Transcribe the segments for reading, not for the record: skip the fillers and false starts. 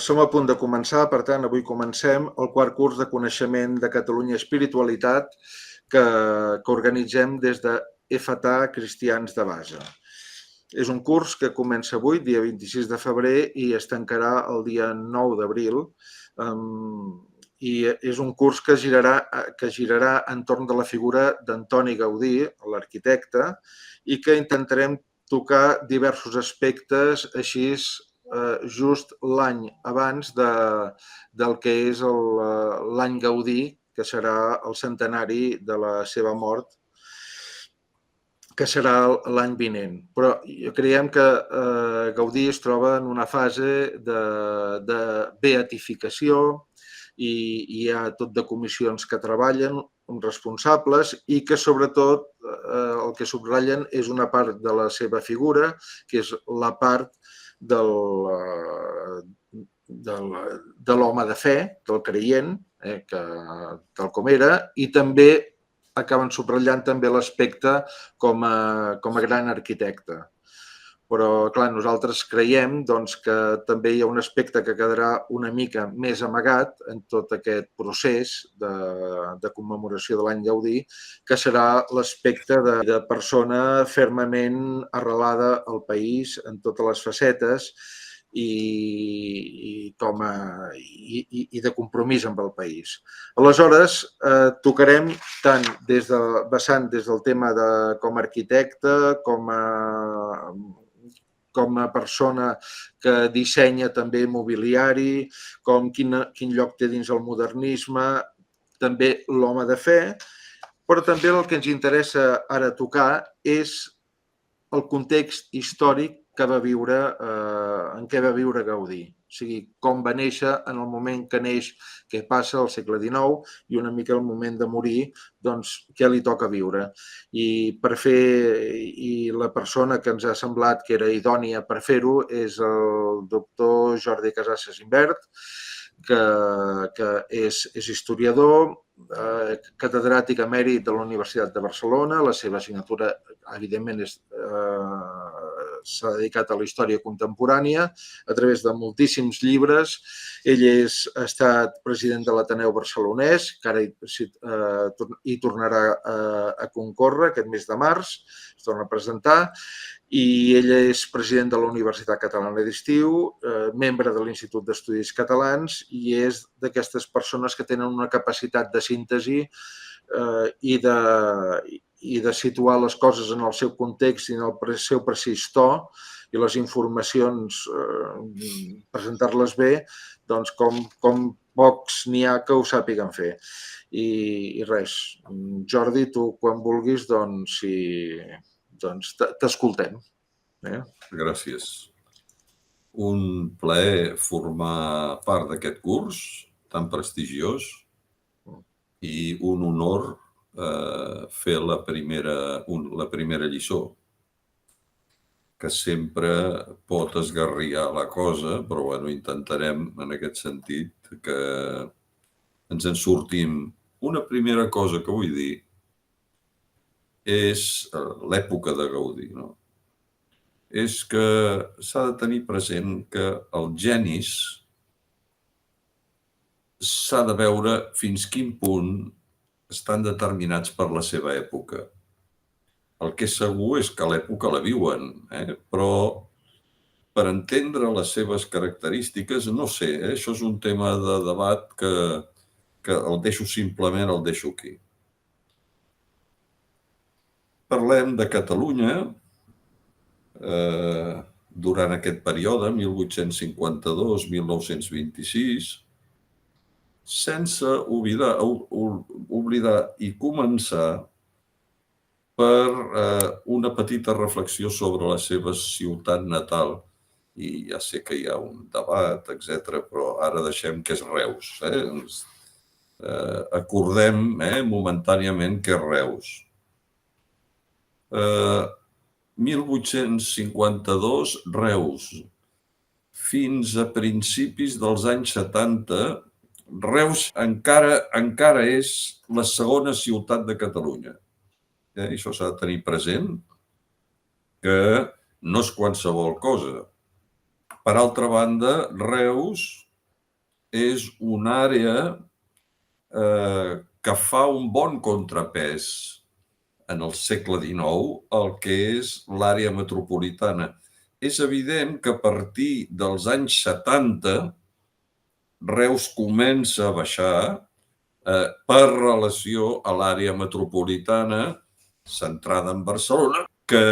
Som a punt de començar, per tant, avui comencem el quart curs de coneixement de Catalunya Espiritualitat que organitzem des de FTA Cristians de Base. És un curs que comença avui, dia 26 de febrer, i es tancarà el dia 9 d'abril. I és un curs que girarà entorn de la figura d'Antoni Gaudí, l'arquitecte, i que intentarem tocar diversos aspectes així just l'any abans del que és l'any Gaudí, que serà el centenari de la seva mort, que serà l'any vinent. Però creiem que Gaudí es troba en una fase de beatificació i hi ha tot de comissions que treballen, uns responsables, i que sobretot el que subratllen és una part de la seva figura, que és la part de l'home de fe, del creient, tal com era, i també acaben subratllant també l'aspecte com a gran arquitecte. Però, clar, nosaltres creiem que també hi ha un aspecte que quedarà una mica més amagat en tot aquest procés de commemoració de l'any Gaudí, que serà l'aspecte de persona fermament arrelada al país en totes les facetes i de compromís amb el país. Aleshores, tocarem tant vessant des del tema com a arquitecte, com a persona que dissenya també mobiliari, com quin lloc té dins el modernisme, també l'home de fe, però també el que ens interessa ara tocar és el context històric en què va viure Gaudí. O sigui, com va néixer en el moment que neix, que passa al segle XIX, i una mica el moment de morir, què li toca viure. I la persona que ens ha semblat que era idònia per fer-ho és el doctor Jordi Casassas Imbert, que és historiador, catedràtic emèrit de la Universitat de Barcelona. La seva assignatura, evidentment, s'ha dedicat a la història contemporània a través de moltíssims llibres. Ell ha estat president de l'Ateneu Barcelonès, que ara hi tornarà a concórrer aquest mes de març, es torna a presentar, i ell és president de la Universitat Catalana d'Estiu, membre de l'Institut d'Estudis Catalans, i és d'aquestes persones que tenen una capacitat de síntesi i de situar les coses en el seu context i en el seu precís to, i les informacions, presentar-les bé, com pocs n'hi ha que ho sàpiguen fer. I res, Jordi, tu quan vulguis, t'escoltem. Gràcies. Un plaer formar part d'aquest curs tan prestigiós i un honor fer la primera lliçó, que sempre pot esgarriar la cosa, però intentarem en aquest sentit que ens en sortim. Una primera cosa que vull dir és l'època de Gaudí. És que s'ha de tenir present que els genis s'ha de veure fins quin punt estan determinats per la seva època. El que és segur és que l'època la viuen, però per entendre les seves característiques, no sé, això és un tema de debat que el deixo aquí. Parlem de Catalunya durant aquest període, 1852-1926, sense oblidar i començar per una petita reflexió sobre la seva ciutat natal. I ja sé que hi ha un debat, etc., però ara deixem que és Reus. Acordem momentàniament que és Reus. 1852, Reus. Fins a principis dels anys 70, Reus encara és la segona ciutat de Catalunya. I això s'ha de tenir present, que no és qualsevol cosa. Per altra banda, Reus és una àrea que fa un bon contrapès en el segle XIX al que és l'àrea metropolitana. És evident que a partir dels anys 70 Reus comença a baixar per relació a l'àrea metropolitana centrada en Barcelona, que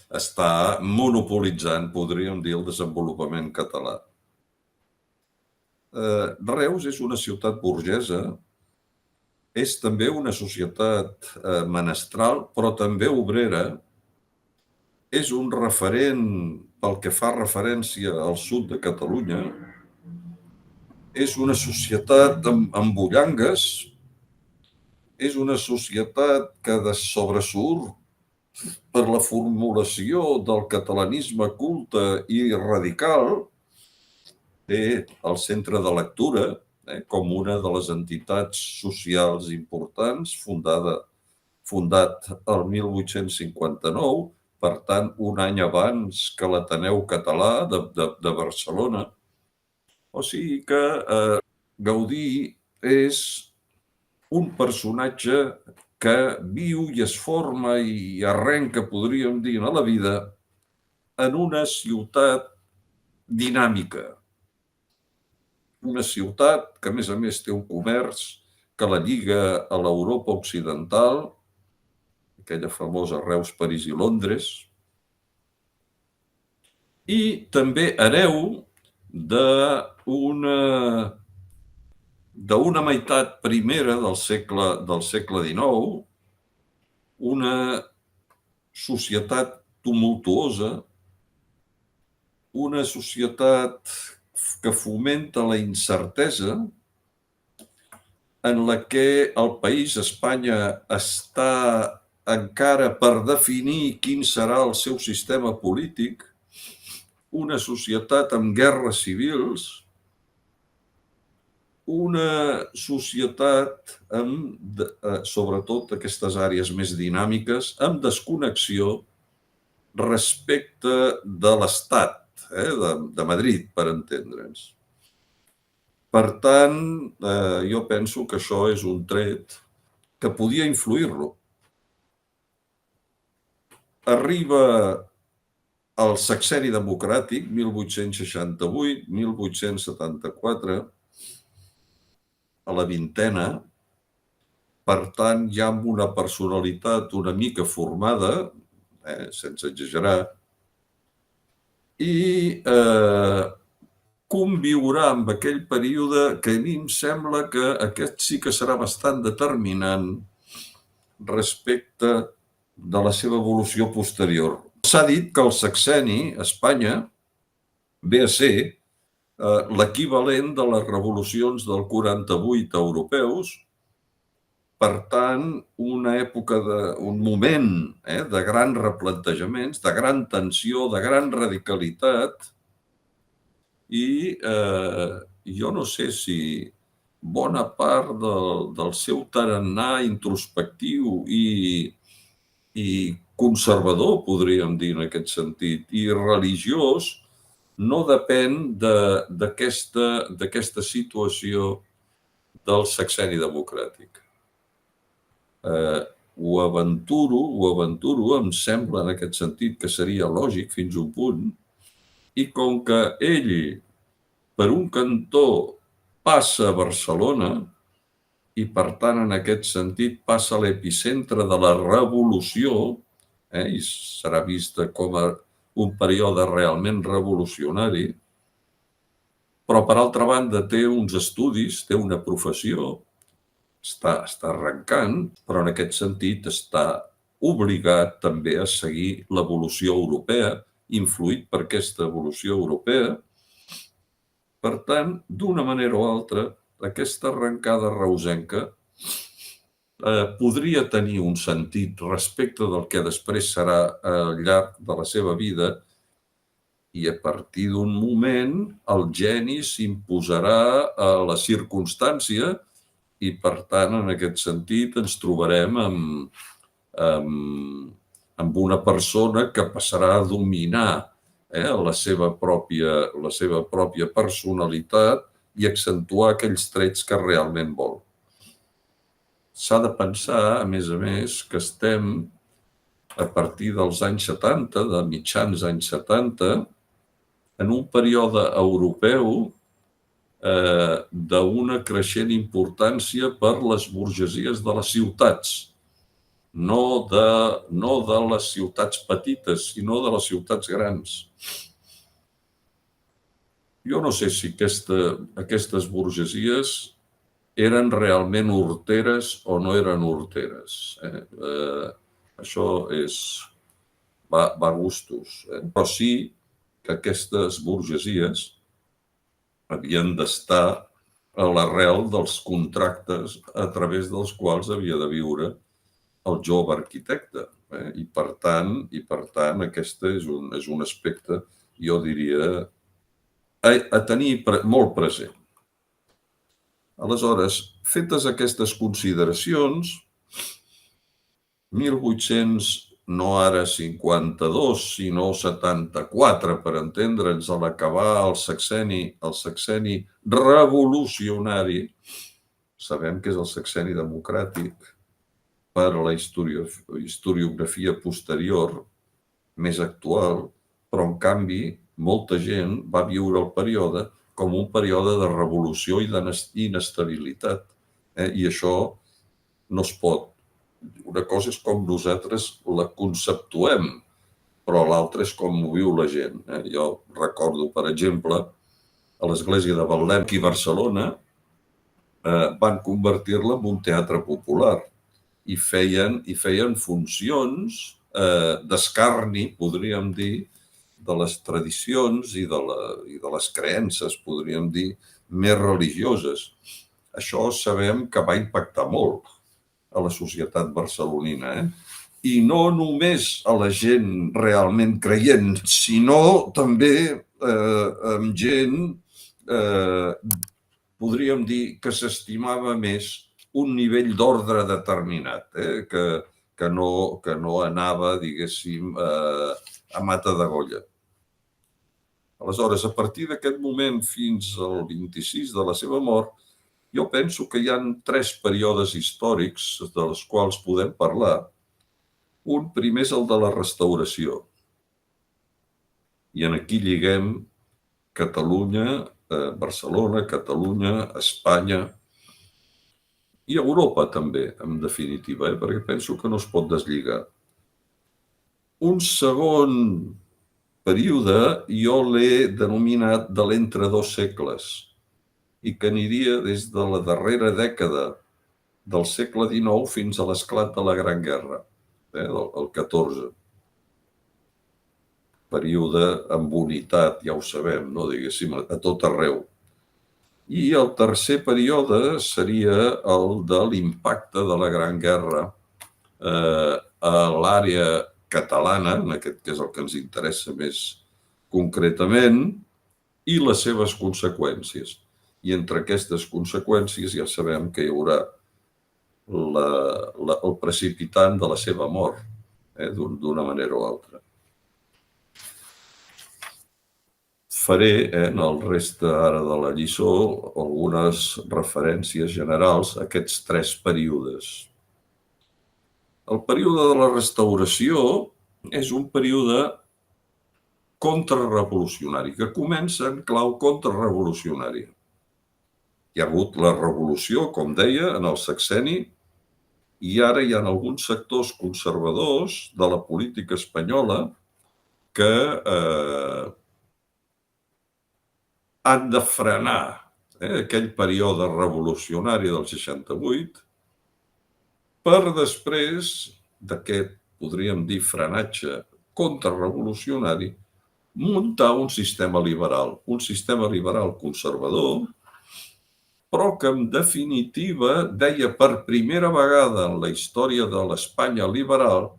està monopolitzant, podríem dir, el desenvolupament català. Reus és una ciutat burgesa, és també una societat menestral, però també obrera. És un referent pel que fa referència al sud de Catalunya. És una societat amb bullangues. És una societat que sobresurt per la formulació del catalanisme culte i radical. Té el centre de lectura com una de les entitats socials importants, fundat el 1859, per tant, un any abans que l'Ateneu Català de Barcelona. O sigui que Gaudí és un personatge que viu i es forma i arrenca, podríem dir, a la vida en una ciutat dinàmica. Una ciutat que, a més, té un comerç que la lliga a l'Europa occidental, aquella famosa Reus, París i Londres, i també hereu d'una meitat primera del segle XIX, una societat tumultuosa, una societat que fomenta la incertesa, en la que el país, Espanya, està encara per definir quin serà el seu sistema polític, una societat amb guerres civils, una societat amb, sobretot aquestes àrees més dinàmiques, amb desconnexió respecte de l'Estat, de Madrid, per entendre'ns. Per tant, jo penso que això és un tret que podia influir-lo. Arriba el sexenni democràtic, 1868-1874, a la vintena, per tant, ja amb una personalitat una mica formada, sense exagerar, i conviurà amb aquell període que a mi em sembla que aquest sí que serà bastant determinant respecte de la seva evolució posterior. S'ha dit que el sexenni a Espanya ve a ser l'equivalent de les revolucions del 48 europeus, per tant, una època, un moment de grans replantejaments, de gran tensió, de gran radicalitat, i jo no sé si bona part del seu tarannà introspectiu i conservador, podríem dir en aquest sentit, i religiós, no depèn d'aquesta situació del sexenni democràtic. Ho aventuro, em sembla en aquest sentit que seria lògic fins a un punt, i com que ell, per un cantó, passa a Barcelona, i per tant en aquest sentit passa a l'epicentre de la revolució, i serà vista com a un període realment revolucionari, però per altra banda té uns estudis, té una professió, està arrencant, però en aquest sentit està obligat també a seguir l'evolució europea, influït per aquesta evolució europea. Per tant, d'una manera o altra, aquesta arrencada reusenca podria tenir un sentit respecte del que després serà al llarg de la seva vida, i a partir d'un moment el geni s'imposarà a la circumstància i, per tant, en aquest sentit ens trobarem amb una persona que passarà a dominar la seva pròpia personalitat i accentuar aquells trets que realment vol. S'ha de pensar, a més, que estem a partir dels anys 70, de mitjans anys 70, en un període europeu d'una creixent importància per les burgesies de les ciutats, no de les ciutats petites, sinó de les ciutats grans. Jo no sé si aquestes burgesies eren realment horteres o no eren horteres. Això va a gustos. Però sí que aquestes burgesies havien d'estar a l'arrel dels contractes a través dels quals havia de viure el jove arquitecte. I per tant, aquest és un aspecte, jo diria, a tenir molt present. Aleshores, fetes aquestes consideracions, 1800, no ara 52, sinó 74, per entendre'ns, a l'acabar el sexenni revolucionari, sabem que és el sexenni democràtic, per a la historiografia posterior, més actual, però en canvi molta gent va viure el període com un període de revolució i d'inestabilitat. I això no es pot. Una cosa és com nosaltres la conceptuem, però l'altra és com ho viu la gent. Jo recordo, per exemple, a l'església de Betlem, aquí a Barcelona, van convertir-la en un teatre popular i feien funcions d'escarni, podríem dir, de les tradicions i de les creences, podríem dir, més religioses. Això sabem que va impactar molt a la societat barcelonina, i no només a la gent realment creient, sinó també amb gent, podríem dir, que s'estimava més un nivell d'ordre determinat, que no anava, diguéssim, a mata d'agolla. Aleshores, a partir d'aquest moment fins al 26 de la seva mort, jo penso que hi ha 3 períodes històrics dels quals podem parlar. Un primer és el de la restauració. I aquí lliguem Catalunya, Barcelona, Catalunya, Espanya i Europa també, en definitiva, perquè penso que no es pot deslligar. Un segon període jo l'he denominat de l'entre dos segles i que aniria des de la darrera dècada del segle XIX fins a l'esclat de la Gran Guerra, el XIV. Període amb unitat, ja ho sabem, no, diguéssim, a tot arreu. I el tercer període seria el de l'impacte de la Gran Guerra a l'àrea catalana, en aquest que és el que ens interessa més concretament, i les seves conseqüències. I entre aquestes conseqüències ja sabem que hi haurà el precipitant de la seva mort, d'una manera o altra. Faré, en el reste ara de la lliçó, algunes referències generals a aquests 3 períodes. El període de la restauració és un període contrarrevolucionari, que comença en clau contrarrevolucionària. Hi ha hagut la revolució, com deia, en el sexenni, i ara hi ha alguns sectors conservadors de la política espanyola que han de frenar aquell període revolucionari del 68 per després d'aquest, podríem dir, frenatge contrarrevolucionari, muntar un sistema liberal conservador, però que en definitiva deia per primera vegada en la història de l'Espanya liberal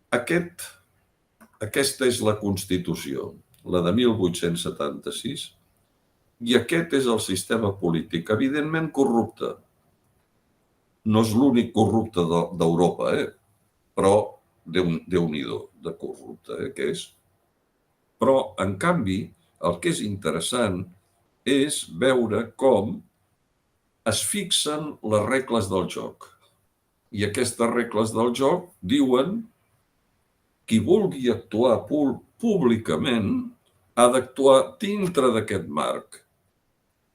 aquesta és la Constitució, la de 1876, i aquest és el sistema polític, evidentment corrupte. No és l'únic corrupte d'Europa, però Déu-n'hi-do de corrupte que és. Però, en canvi, el que és interessant és veure com es fixen les regles del joc. I aquestes regles del joc diuen qui vulgui actuar públicament ha d'actuar dintre d'aquest marc.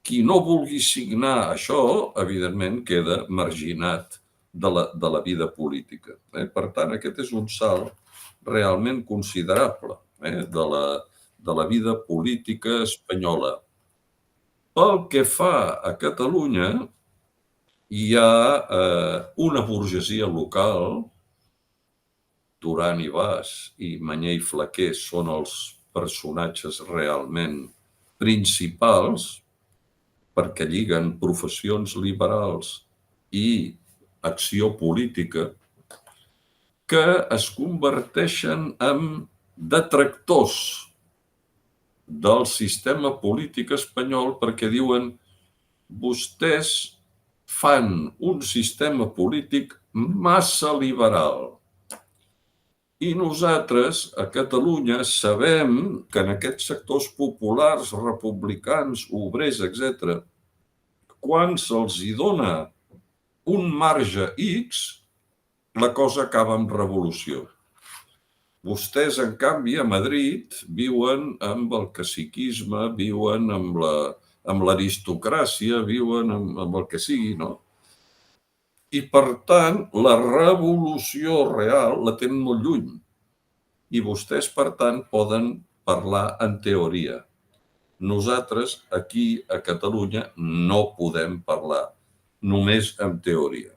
Qui no vulgui signar això, evidentment, queda marginat de la vida política. Per tant, aquest és un salt realment considerable de la vida política espanyola. Pel que fa a Catalunya, hi ha una burgesia local, Duran i Bas i Mañé i Flaquer són els personatges realment principals perquè lliguen professions liberals i acció política que es converteixen en detractors del sistema polític espanyol perquè diuen vostès fan un sistema polític massa liberal. I nosaltres, a Catalunya, sabem que en aquests sectors populars, republicans, obrers, etc., quan se'ls hi dona un marge X, la cosa acaba amb revolució. Vostès, en canvi, a Madrid viuen amb el caciquisme, viuen amb l'aristocràcia, viuen amb el que sigui, no? I, per tant, la revolució real la tenen molt lluny. I vostès, per tant, poden parlar en teoria. Nosaltres, aquí a Catalunya, no podem parlar només en teoria.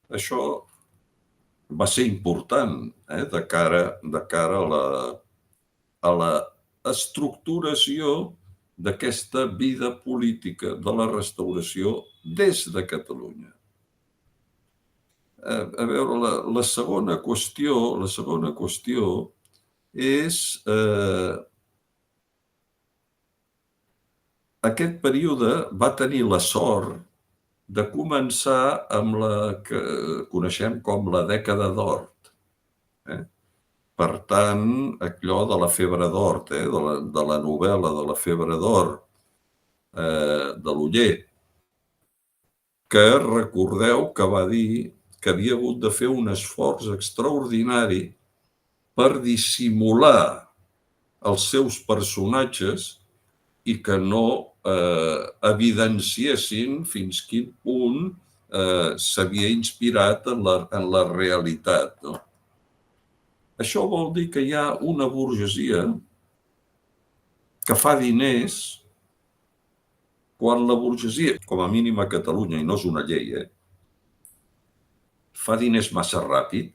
Això va ser important de cara a la estructuració d'aquesta vida política de la restauració des de Catalunya. A veure, la segona qüestió és aquest període va tenir la sort de començar amb la que coneixem com la dècada d'or. Per tant, allò de la febre d'or, de la novel·la de la febre d'or de l'Oller, que recordeu que va dir que havia hagut de fer un esforç extraordinari per dissimular els seus personatges i que no evidenciessin fins quin punt s'havia inspirat en la realitat. Això vol dir que hi ha una burgesia que fa diners quan la burgesia, com a mínim a Catalunya, i no és una llei, fa diners massa ràpid,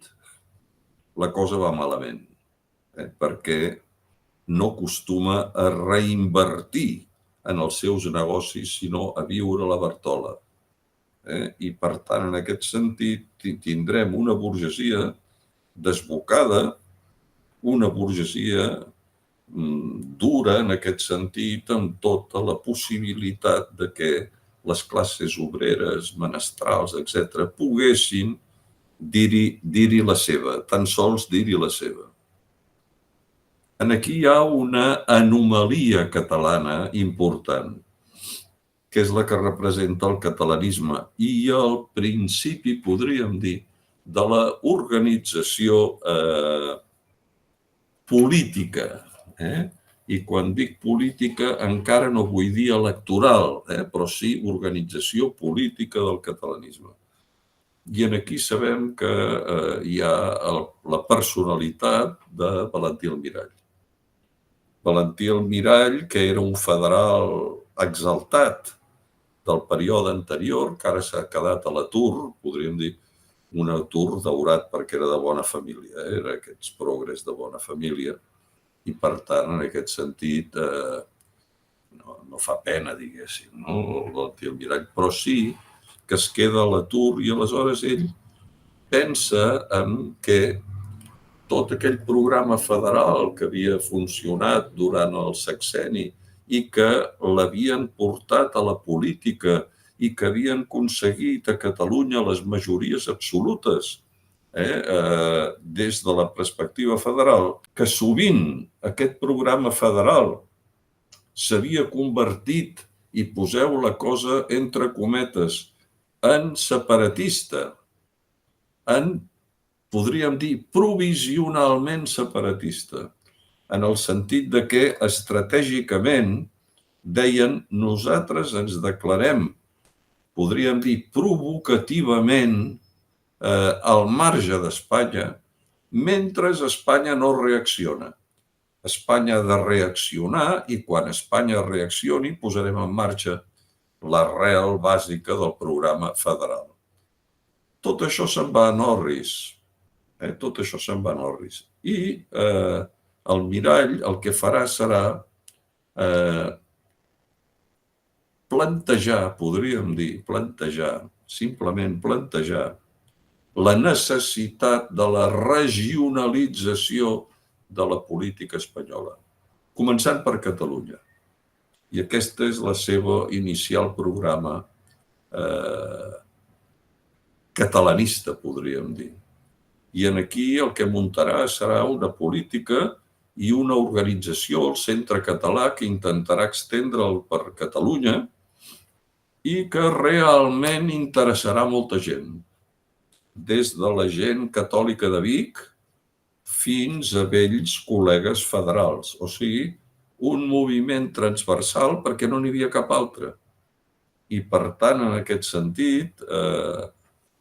la cosa va malament, perquè no acostuma a reinvertir en els seus negocis, sinó a viure la Bartola. I, per tant, en aquest sentit, tindrem una burgesia desbocada, una burgesia dura en aquest sentit, amb tota la possibilitat de que les classes obreres, menestrals, etc., poguessin dir-hi la seva, tan sols dir-hi la seva. Aquí hi ha una anomalia catalana important, que és la que representa el catalanisme i el principi, podríem dir, de l'organització política. I quan dic política encara no vull dir electoral, però sí organització política del catalanisme. I aquí sabem que hi ha la personalitat de Valentí Almirall. Valentí Almirall, que era un federal exaltat del període anterior, que ara s'ha quedat a l'atur, podríem dir, un atur daurat perquè era de bona família, era aquests progres de bona família, i per tant, en aquest sentit, no fa pena, diguéssim, Valentí Almirall, però sí que es queda a l'atur i aleshores ell pensa en que tot aquell programa federal que havia funcionat durant el sexenni i que l'havien portat a la política i que havien aconseguit a Catalunya les majories absolutes des de la perspectiva federal, que sovint aquest programa federal s'havia convertit, i poseu la cosa entre cometes, en separatista, podríem dir, provisionalment separatista, en el sentit de que estratègicament deien nosaltres ens declarem, podríem dir, provocativament al marge d'Espanya, mentre Espanya no reacciona. Espanya ha de reaccionar i quan Espanya reaccioni posarem en marxa l'arrel bàsica del programa federal. Tot això se'n va a Norris. Tot això se'n va a Norris. I el mirall el que farà serà plantejar, podríem dir, simplement plantejar la necessitat de la regionalització de la política espanyola, començant per Catalunya. I aquest és el seu inicial programa catalanista, podríem dir. I aquí el que muntarà serà una política i una organització, el Centre Català, que intentarà estendre'l per Catalunya i que realment interessarà molta gent, des de la gent catòlica de Vic fins a vells col·legues federals. O sigui, un moviment transversal perquè no n'hi havia cap altre. I, per tant, en aquest sentit,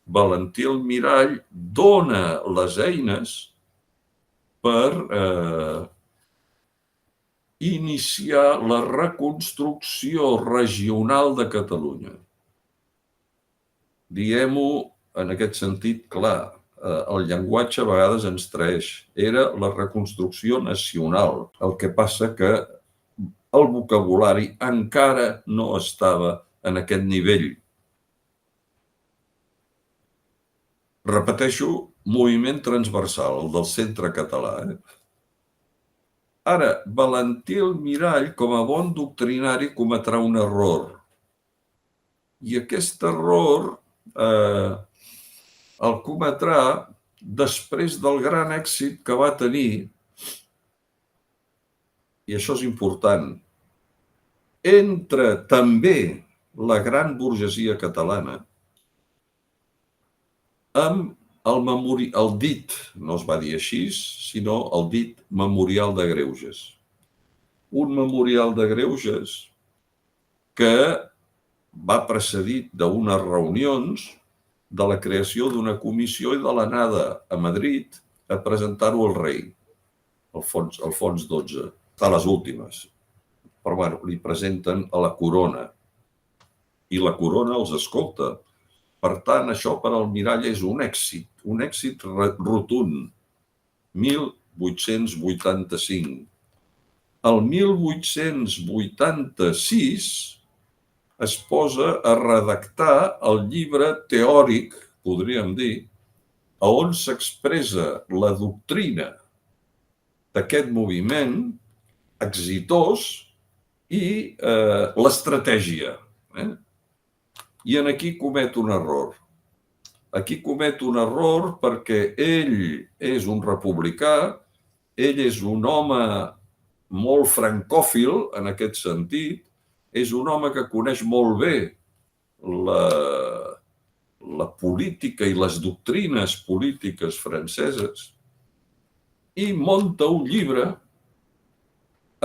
Valentí Almirall dona les eines per iniciar la reconstrucció regional de Catalunya. Diguem-ho en aquest sentit clar, el llenguatge a vegades ens traeix. Era la reconstrucció nacional. El que passa que el vocabulari encara no estava en aquest nivell. Repeteixo, moviment transversal, el del Centre Català. Ara, Valentí Almirall, com a bon doctrinari, cometrà un error. I aquest error el cometrà després del gran èxit que va tenir, i això és important, entre també la gran burgesia catalana, amb el dit, no es va dir així, sinó el dit Memorial de Greuges. Un memorial de Greuges que va precedit d'unes reunions, de la creació d'una comissió i de l'anada a Madrid a presentar-ho al rei, Alfons XII, a les últimes. Però bueno, li presenten a la corona i la corona els escolta. Per tant, això per Almirall és un èxit rotund. 1885. El 1886 es posa a redactar el llibre teòric, podríem dir, on s'expressa la doctrina d'aquest moviment exitós i l'estratègia. I aquí comet un error. Aquí comet un error perquè ell és un republicà, ell és un home molt francòfil en aquest sentit, és un home que coneix molt bé la política i les doctrines polítiques franceses i munta un llibre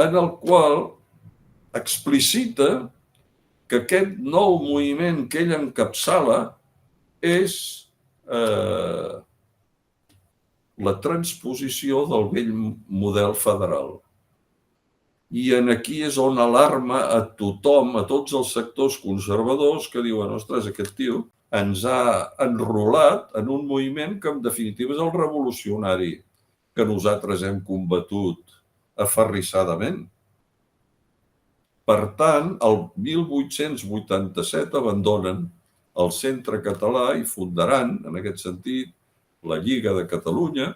en el qual explicita que aquest nou moviment que ell encapçala és la transposició del vell model federal. I aquí és on alarma a tothom, a tots els sectors conservadors que diuen, ostres, aquest tio ens ha enrolat en un moviment que en definitiva és el revolucionari que nosaltres hem combatut aferrissadament. Per tant, el 1887 abandonen el Centre Català i fundaran, en aquest sentit, la Lliga de Catalunya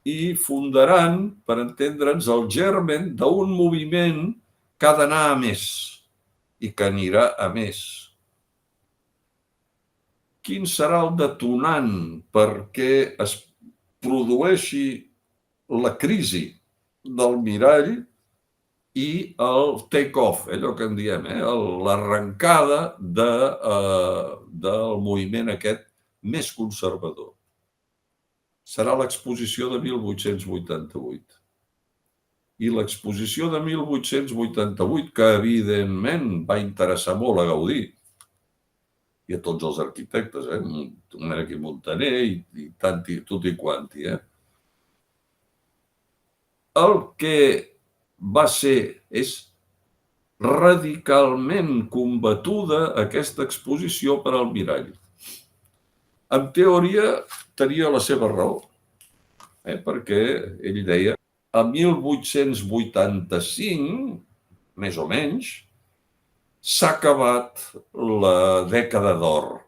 i fundaran, per entendre'ns, el germen d'un moviment que ha d'anar a més i que anirà a més. quin serà el detonant perquè es produeixi la crisi del mirall i el take-off, allò que en diem, l'arrencada del moviment aquest més conservador. Serà l'exposició de 1888. I l'exposició de 1888, que evidentment va interessar molt a Gaudí i a tots els arquitectes, Domènech i Montaner i tanti, tutti quanti. El que va ser és radicalment combatuda aquesta exposició per al mirall. En teoria tenia la seva raó, perquè ell deia a 1885, més o menys, s'ha acabat la dècada d'or.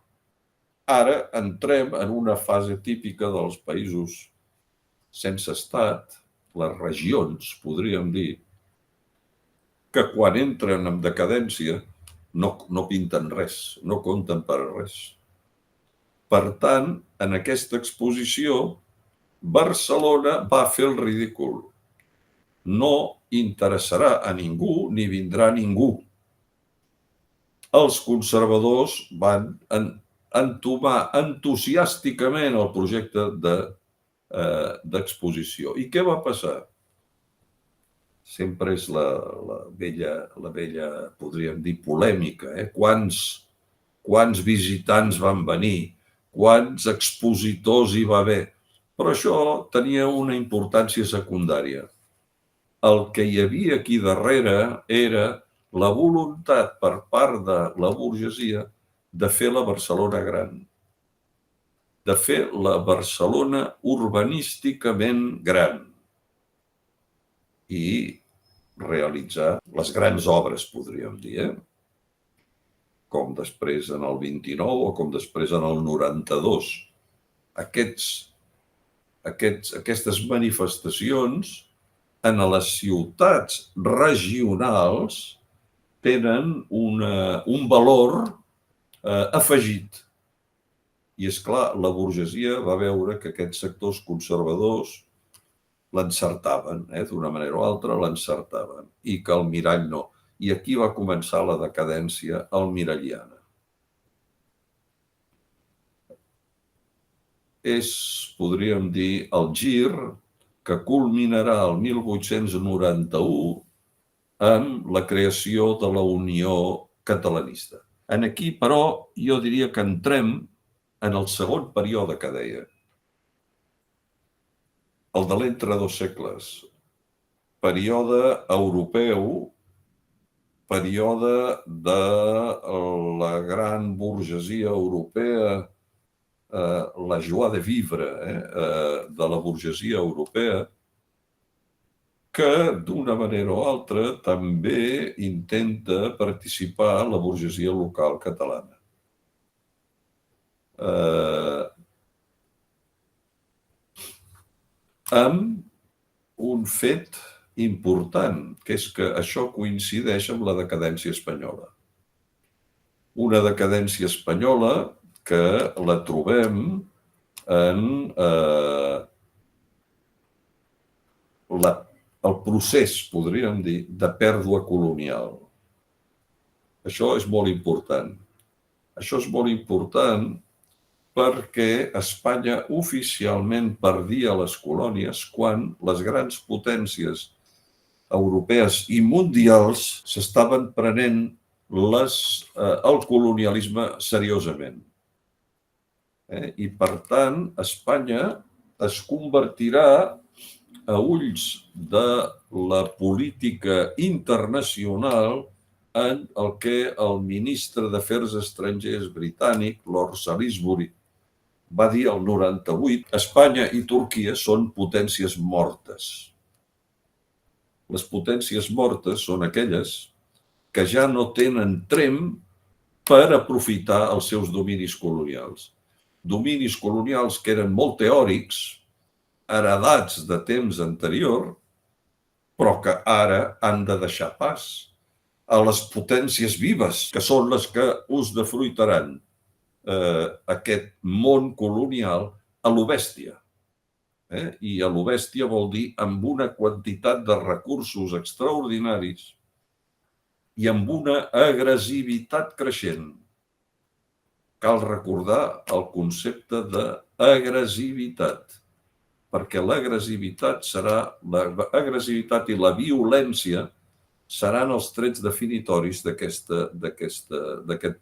Ara entrem en una fase típica dels països sense estat, les regions, podríem dir, que quan entren en decadència no pinten res, no compten per res. Per tant, en aquesta exposició, Barcelona va fer el ridícul. No interessarà a ningú ni vindrà ningú. Els conservadors van entomar entusiàsticament el projecte d'exposició. I què va passar? Sempre és la vella, podríem dir, polèmica. Quants visitants van venir, quants expositors hi va haver. Però això tenia una importància secundària. El que hi havia aquí darrere era la voluntat per part de la burgesia de fer la Barcelona gran, de fer la Barcelona urbanísticament gran i realitzar les grans obres, podríem dir, com després en el 29 o com després en el 92. Aquestes manifestacions en les ciutats regionals tenen un valor afegit. I, és clar, la burgesia va veure que aquests sectors conservadors l'encertaven, d'una manera o altra l'encertaven, i que el mirall no. I aquí va començar la decadència almiralliana. És, podríem dir, el gir que culminarà el 1891 amb la creació de la Unió Catalanista. Aquí, però, jo diria que entrem en el segon període que deia, el de l'entre dos segles, període europeu, període de la gran burgesia europea, la joie de vivre de la burgesia europea, que d'una manera o altra també intenta participar la burgesia local catalana. Amb un fet important, que és que això coincideix amb la decadència espanyola. Una decadència espanyola que la trobem en el procés, podríem dir, de pèrdua colonial. Això és molt important. Això és molt important perquè Espanya oficialment perdia les colònies quan les grans potències europees i mundials s'estaven prenent el colonialisme seriosament. I, per tant, Espanya es convertirà a ulls de la política internacional en el que el ministre d'Afers Estrangers britànic, Lord Salisbury, va dir el 98, Espanya i Turquia són potències mortes. Les potències mortes són aquelles que ja no tenen tremp per aprofitar els seus dominis colonials. Dominis colonials que eren molt teòrics, heredats de temps anterior, però que ara han de deixar pas a les potències vives, que són les que us defruitaran aquest món colonial a lo bèstia. I a lo bèstia vol dir amb una quantitat de recursos extraordinaris i amb una agressivitat creixent. Cal recordar el concepte d'agressivitat, perquè l'agressivitat i la violència seran els trets definitoris d'aquest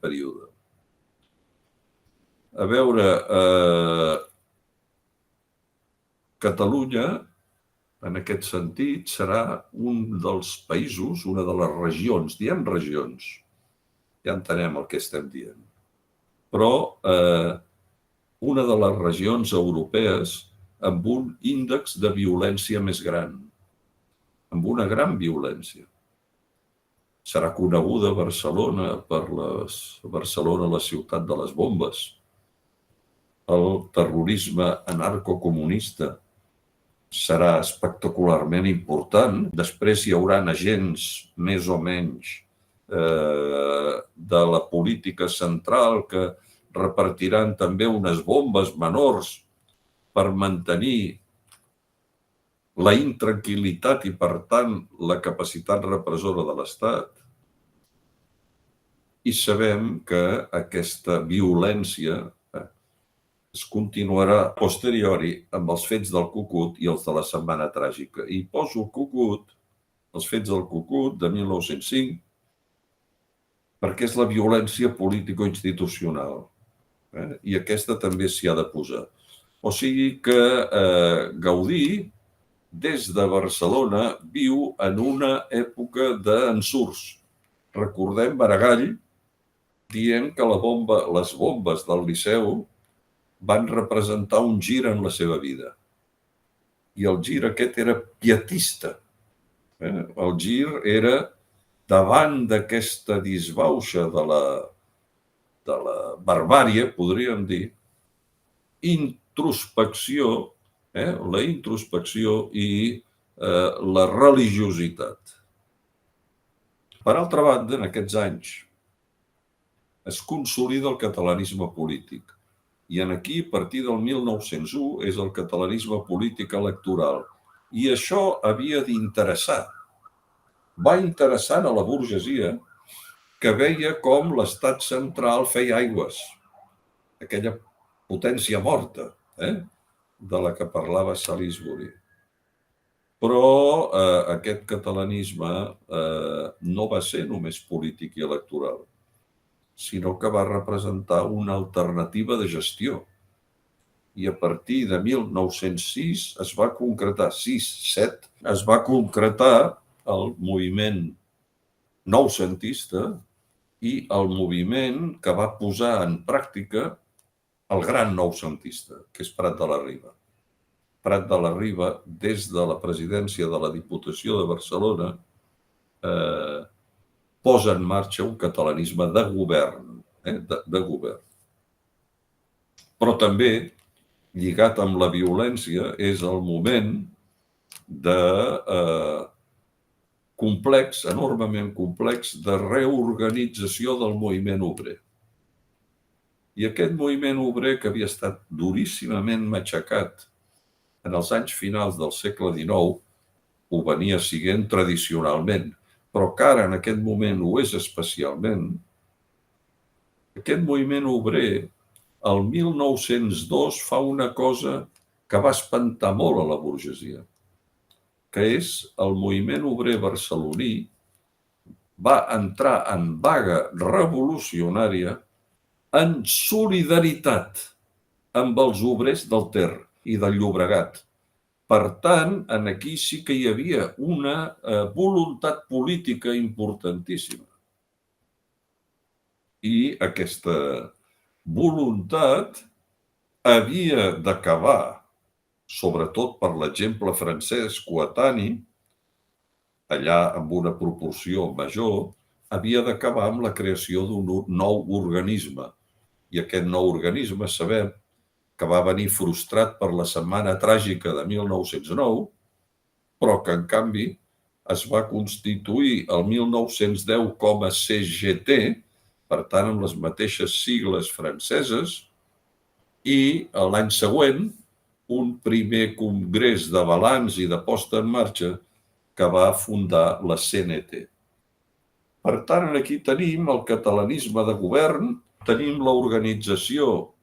període. A veure, Catalunya, en aquest sentit, serà un dels països, una de les regions, diem regions, ja entenem el que estem dient, però una de les regions europees amb un índex de violència més gran, amb una gran violència. Serà coneguda Barcelona per Barcelona, la ciutat de les bombes, el terrorisme anarcocomunista serà espectacularment important. Després hi haurà agents més o menys de la política central que repartiran també unes bombes menors per mantenir la intranquil·litat i, per tant, la capacitat repressora de l'Estat. I sabem que aquesta violència es continuarà a posteriori amb els fets del Cucut i els de la Setmana Tràgica. I poso el Cucut, els fets del Cucut de 1905, perquè és la violència político-institucional. I aquesta també s'hi ha de posar. O sigui que Gaudí, des de Barcelona, viu en una època d'ensurts. Recordem Maragall dient que les bombes del Liceu van representar un gir en la seva vida. I el gir aquest era pietista. El gir era, davant d'aquesta disbauxa de la barbàrie, podríem dir, introspecció, la introspecció i la religiositat. Per altra banda, en aquests anys, es consolida el catalanisme polític. I aquí, a partir del 1901, és el catalanisme polític electoral. I això havia d'interessar. Va interessant a la burgesia, que veia com l'estat central feia aigües. Aquella potència morta, de la que parlava Salisbury. Però aquest catalanisme no va ser només polític i electoral, sinó que va representar una alternativa de gestió. I a partir de 1906 es va concretar, 6-7, es va concretar el moviment noucentista i el moviment que va posar en pràctica el gran noucentista, que és Prat de la Riba. Prat de la Riba, des de la presidència de la Diputació de Barcelona, posa en marxa un catalanisme de govern, de govern. Però també, lligat amb la violència, és el moment de complex, enormement complex, de reorganització del moviment obrer. I aquest moviment obrer, que havia estat duríssimament matxacat en els anys finals del segle XIX, ho venia siguent tradicionalment, però que ara en aquest moment ho és especialment, aquest moviment obrer, el 1902, fa una cosa que va espantar molt a la burgesia, que és el moviment obrer barceloní va entrar en vaga revolucionària en solidaritat amb els obrers del Ter i del Llobregat. Per tant, aquí sí que hi havia una voluntat política importantíssima. I aquesta voluntat havia d'acabar, sobretot per l'exemple francès coetani, allà amb una proporció major, havia d'acabar amb la creació d'un nou organisme. I aquest nou organisme sabem que va venir frustrat per la Setmana Tràgica de 1909, però que, en canvi, es va constituir el 1910 com a CGT, per tant, amb les mateixes sigles franceses, i l'any següent un primer congrés de balanç i de posta en marxa que va fundar la CNT. Per tant, aquí tenim el catalanisme de govern, tenim l'organització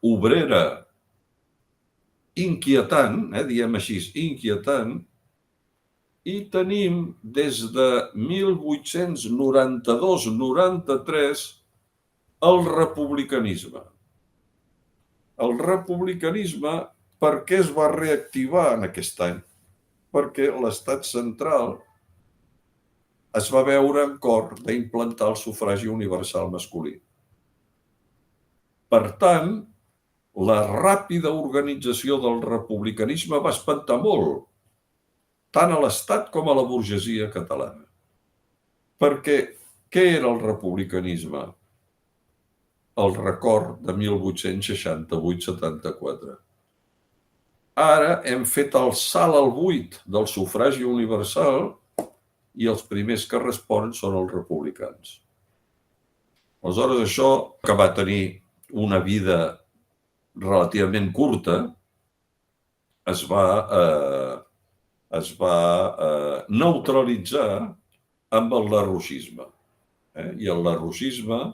obrera inquietant, diem així, inquietant, i tenim des de 1892-93 el republicanisme. El republicanisme, per què es va reactivar en aquest any? Perquè l'Estat central es va veure en cor d'implantar el sufragi universal masculí. Per tant, la ràpida organització del republicanisme va espantar molt, tant a l'Estat com a la burgesia catalana. Perquè què era el republicanisme? El record de 1868-74. Ara hem fet el salt al buit del sufragi universal i els primers que responen són els republicans. Aleshores, això, que va tenir una vida relativament curta, es va neutralitzar amb el lerrouxisme. I el lerrouxisme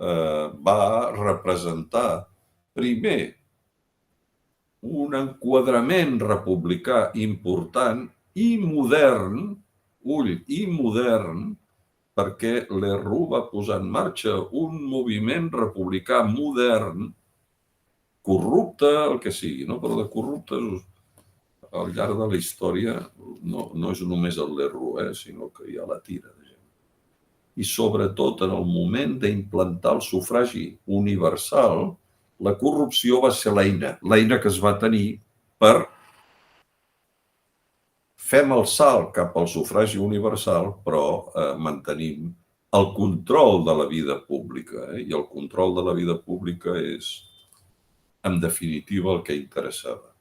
va representar, primer, un enquadrament republicà important i modern, i modern, perquè Lerroux va posar en marxa un moviment republicà modern, corrupte, el que sigui, no? Però de corruptes, al llarg de la història, no és només el Lerroux, sinó que hi ha la tira de gent. I sobretot en el moment d'implantar el sufragi universal, la corrupció va ser l'eina que es va tenir per fem el salt cap al sufragi universal, però mantenim el control de la vida pública. I el control de la vida pública és, en definitiva, el que interessava.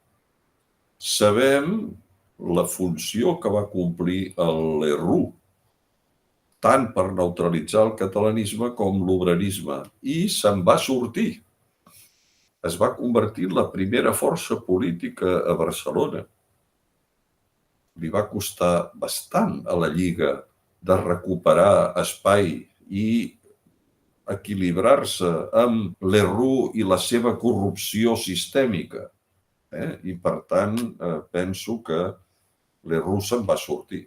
Sabem la funció que va complir el Lerroux, tant per neutralitzar el catalanisme com l'obrerisme, i se'n va sortir. Es va convertir en la primera força política a Barcelona. Li va costar bastant a la Lliga de recuperar espai i equilibrar-se amb Lerroux i la seva corrupció sistèmica. I, per tant, penso que Lerroux se'n va sortir.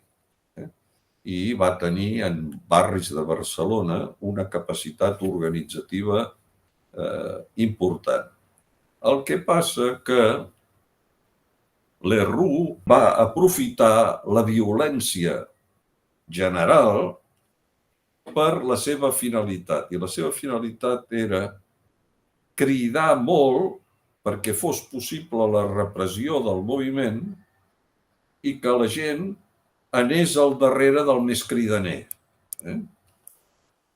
I va tenir en barris de Barcelona una capacitat organitzativa important. El que passa que Lerroux va aprofitar la violència general per la seva finalitat. I la seva finalitat era cridar molt perquè fos possible la repressió del moviment i que la gent anés al darrere del més cridaner.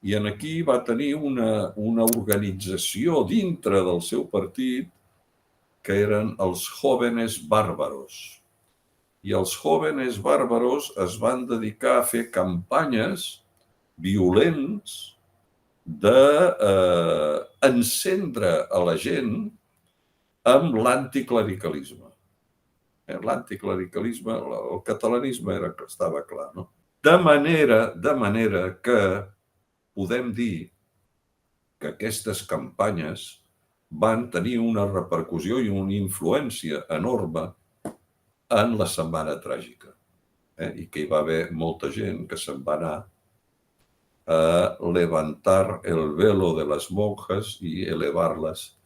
I aquí va tenir una organització dintre del seu partit que eren els Jóvenes Bárbaros. I els Jóvenes Bárbaros es van dedicar a fer campanyes violents d'encendre a la gent amb l'anticlericalisme. L'anticlericalisme, el catalanisme estava clar, no? De manera que podem dir que aquestes campanyes van tenir una repercussió i una influència enorme en la Setmana Tràgica. I que hi va haver molta gent que se'n va anar a levantar el velo de les monjas i elevar-les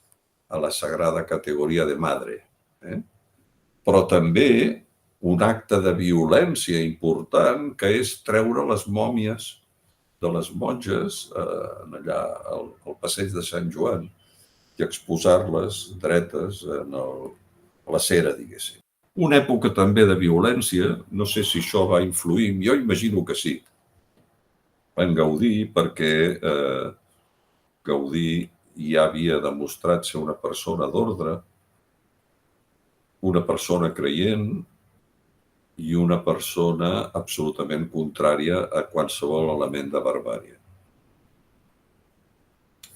a la sagrada categoria de madre. Però també un acte de violència important que és treure les mòmies de les monges allà al passeig de Sant Joan i exposar-les dretes a la cera, diguéssim. Una època també de violència, no sé si això va influir, jo imagino que sí, en Gaudí, perquè Gaudí ja havia demostrat ser una persona d'ordre, una persona creient i una persona absolutament contrària a qualsevol element de barbàrie.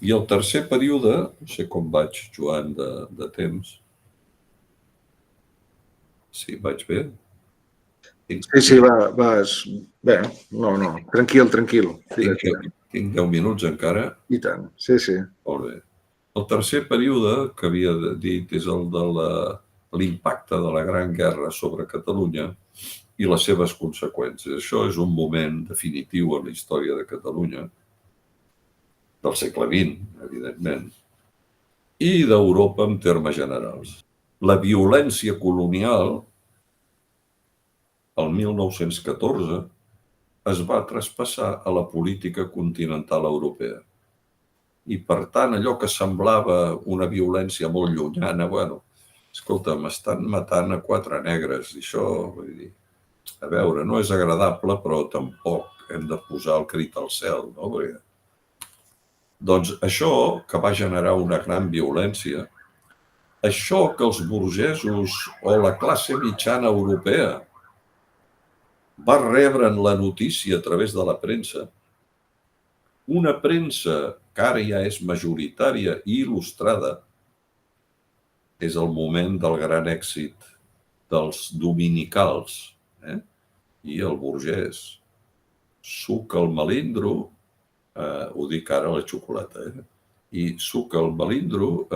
I el tercer període, no sé com vaig, Joan, de temps. Sí, vaig bé? Sí, vas... Bé, no, tranquil. Tinc 10 minuts encara. I tant, sí. Molt bé. El tercer període que havia dit és el de l'impacte de la Gran Guerra sobre Catalunya i les seves conseqüències. Això és un moment definitiu en la història de Catalunya, del segle XX, evidentment, i d'Europa en termes generals. La violència colonial, el 1914, es va traspassar a la política continental europea. I, per tant, allò que semblava una violència molt llunyana, escolta, m'estan matant a 4 negres, i això, vull dir, a veure, no és agradable, però tampoc hem de posar el crit al cel, no? Doncs això que va generar una gran violència, això que els burgesos o la classe mitjana europea va rebre la notícia a través de la premsa, una premsa que ara ja és majoritària i il·lustrada, és el moment del gran èxit dels dominicals, i el burgès suca el melindro, ho dic ara a la xocolata, i suca el melindro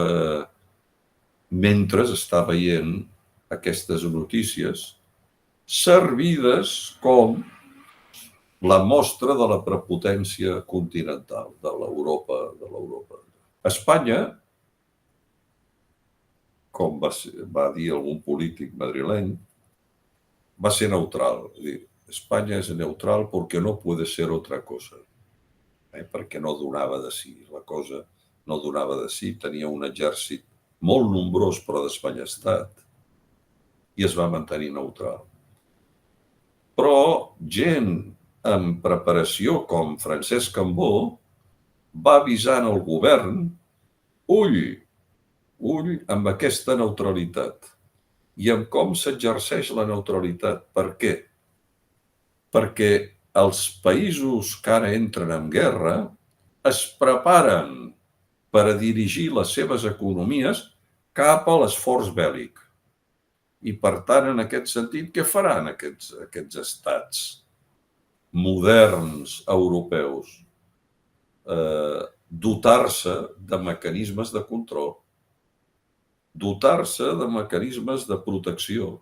mentre està veient aquestes notícies servides com la mostra de la prepotència continental de l'Europa. Espanya, com va dir algun polític madrileny, va ser neutral. Espanya és neutral perquè no puede ser otra cosa. Perquè no donava de si. La cosa no donava de si. Tenia un exèrcit molt nombrós però desballestat i es va mantenir neutral. Però gent en preparació com Francesc Cambó va avisant el govern ull amb aquesta neutralitat i amb com s'exerceix la neutralitat. Per què? Perquè els països que ara entren en guerra es preparen per a dirigir les seves economies cap a l'esforç bèl·lic. I, per tant, en aquest sentit, què faran aquests estats moderns europeus? Dotar-se de mecanismes de control, dotar-se de mecanismes de protecció.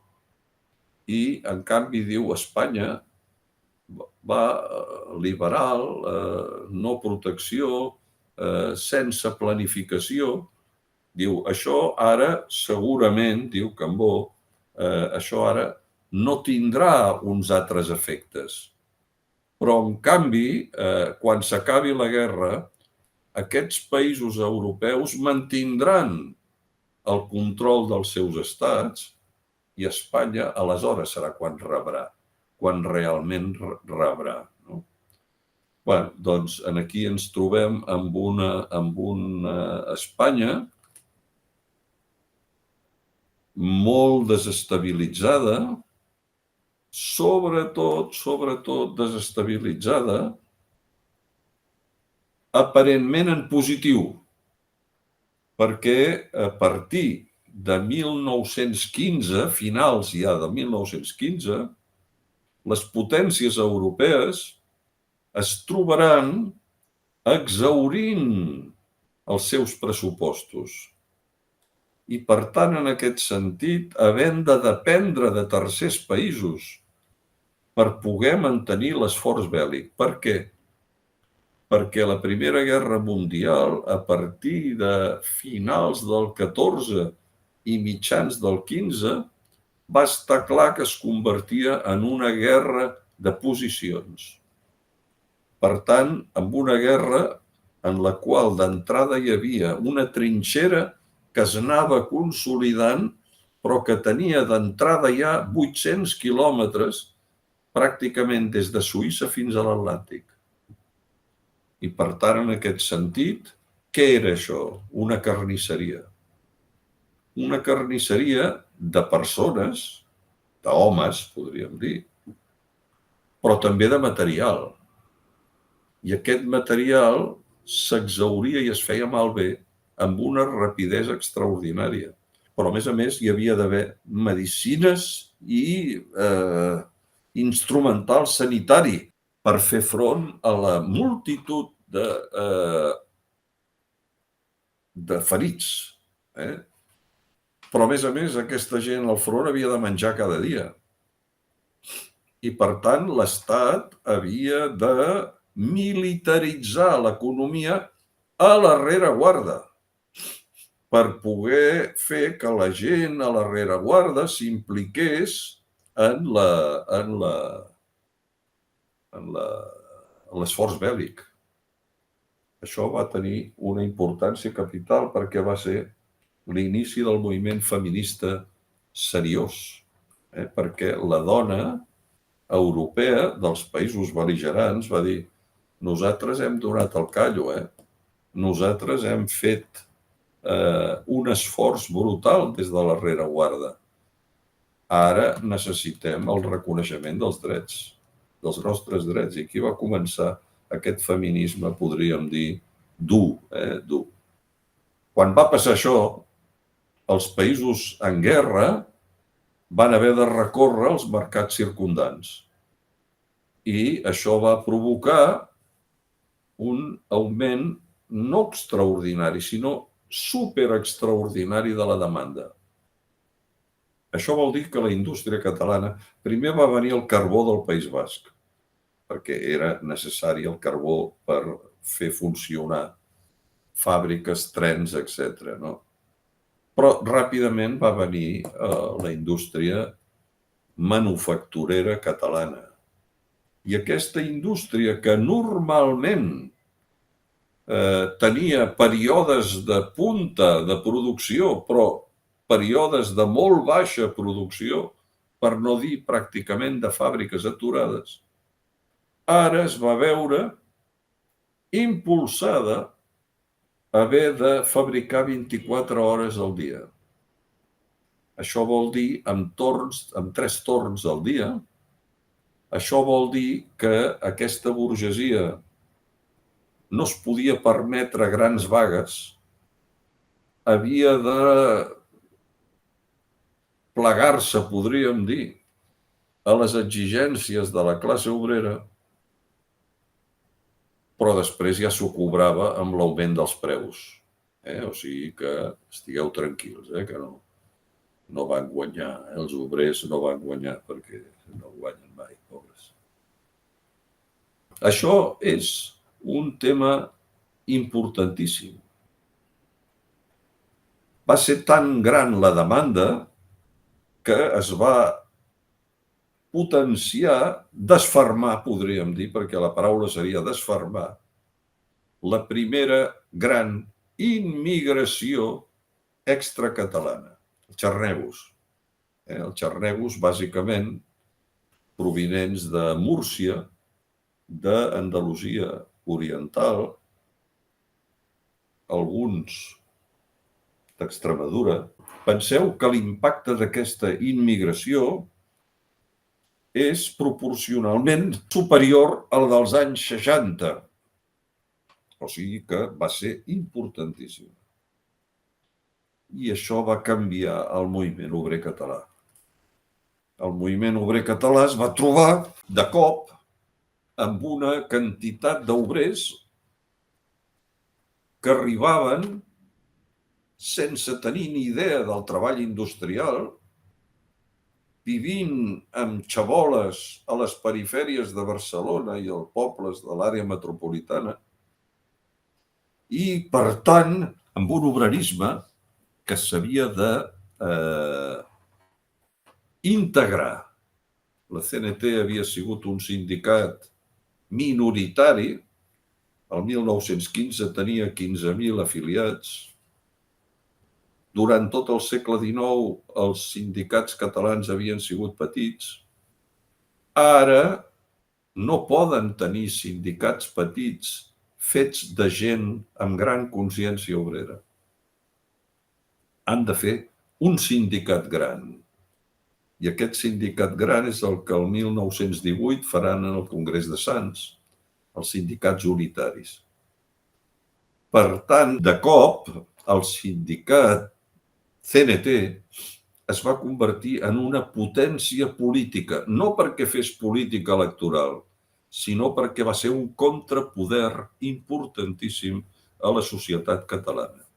I, en canvi, diu Espanya va liberal, no protecció, sense planificació. Diu, això ara segurament, diu Cambó, això ara no tindrà uns altres efectes. Però, en canvi, quan s'acabi la guerra, aquests països europeus mantindran el control dels seus estats i Espanya, aleshores, serà quan realment rebrà. Doncs aquí ens trobem amb una Espanya molt desestabilitzada, sobretot desestabilitzada, aparentment en positiu, perquè a partir de 1915, finals ja de 1915, les potències europees es trobaran exhaurint els seus pressupostos. I, per tant, en aquest sentit, havent de dependre de tercers països per poder mantenir l'esforç bèl·lic. Per què? Perquè la Primera Guerra Mundial, a partir de finals del 14 i mitjans del 15, va estar clar que es convertia en una guerra de posicions. Per tant, amb una guerra en la qual d'entrada hi havia una trinxera que es anava consolidant, però que tenia d'entrada ja 800 quilòmetres pràcticament des de Suïssa fins a l'Atlàntic. I, per tant, en aquest sentit, què era això? Una carnisseria. Una carnisseria de persones d'homes, podríem dir, però també de material. I aquest material s'exhauria i es feia malbé amb una rapidesa extraordinària. Però, a més, hi havia d'haver medicines i instrumental sanitari per fer front a la multitud de ferits. Però, a més, aquesta gent al front havia de menjar cada dia. I, per tant, l'Estat havia de militaritzar l'economia a la rereguarda per poder fer que la gent a la rereguarda s'impliqués en l'esforç bèl·lic. Això va tenir una importància capital perquè va ser l'inici del moviment feminista seriós, perquè la dona europea dels països bel·ligerants va dir: nosaltres hem donat el callo, nosaltres hem fet un esforç brutal des de la rereguarda. Ara necessitem el reconeixement dels drets, dels nostres drets. I aquí va començar aquest feminisme, podríem dir, dur. Quan va passar això, els països en guerra van haver de recórrer als mercats circundants. I això va provocar un augment no extraordinari, sinó superextraordinari de la demanda. Això vol dir que la indústria catalana, primer va venir el carbó del País Basc, perquè era necessari el carbó per fer funcionar fàbriques, trens, etc. Però ràpidament va venir la indústria manufacturera catalana. I aquesta indústria que normalment tenia períodes de punta de producció, però períodes de molt baixa producció, per no dir pràcticament de fàbriques aturades, ara es va veure impulsada a haver de fabricar 24 hores al dia. Això vol dir amb 3 torns al dia. Això vol dir que aquesta burgesia no es podia permetre grans vagues, havia de plegar-se, podríem dir, a les exigències de la classe obrera, però després ja s'ho cobrava amb l'augment dels preus. O sigui que estigueu tranquils, que no van guanyar, els obrers no van guanyar perquè no guanyen mai, pobres. Això és un tema importantíssim. Va ser tan gran la demanda que es va potenciar, desfermar, podríem dir, perquè la paraula seria desfermar, la primera gran immigració extracatalana, els xarnegos. Els xarnegos, bàsicament, provinents de Múrcia, d'Andalusia oriental, alguns d'Extremadura. Penseu que l'impacte d'aquesta immigració és proporcionalment superior al dels anys 60. O sigui que va ser importantíssim. I això va canviar el moviment obrer català. El moviment obrer català es va trobar de cop amb una quantitat d'obrers que arribaven sense tenir ni idea del treball industrial, vivint amb xaboles a les perifèries de Barcelona i als pobles de l'àrea metropolitana, i, per tant, amb un obrerisme que s'havia de integrar. La CNT havia sigut un sindicat minoritari, el 1915 tenia 15.000 afiliats. Durant tot el segle XIX els sindicats catalans havien sigut petits. Ara no poden tenir sindicats petits fets de gent amb gran consciència obrera. Han de fer un sindicat gran. I aquest sindicat gran és el que el 1918 faran en el Congrés de Sants, els sindicats unitaris. Per tant, de cop, el sindicat CNT es va convertir en una potència política, no perquè fes política electoral, sinó perquè va ser un contrapoder importantíssim a la societat catalana.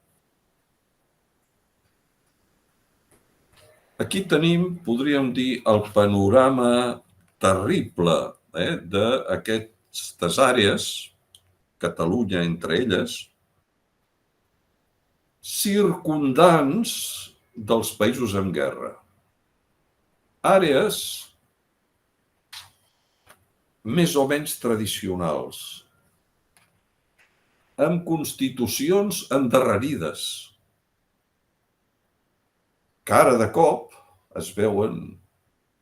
Aquí tenim, podríem dir, el panorama terrible d'aquestes àrees, Catalunya entre elles, circundants dels països en guerra. Àrees més o menys tradicionals, amb constitucions endarrerides, que ara de cop es veuen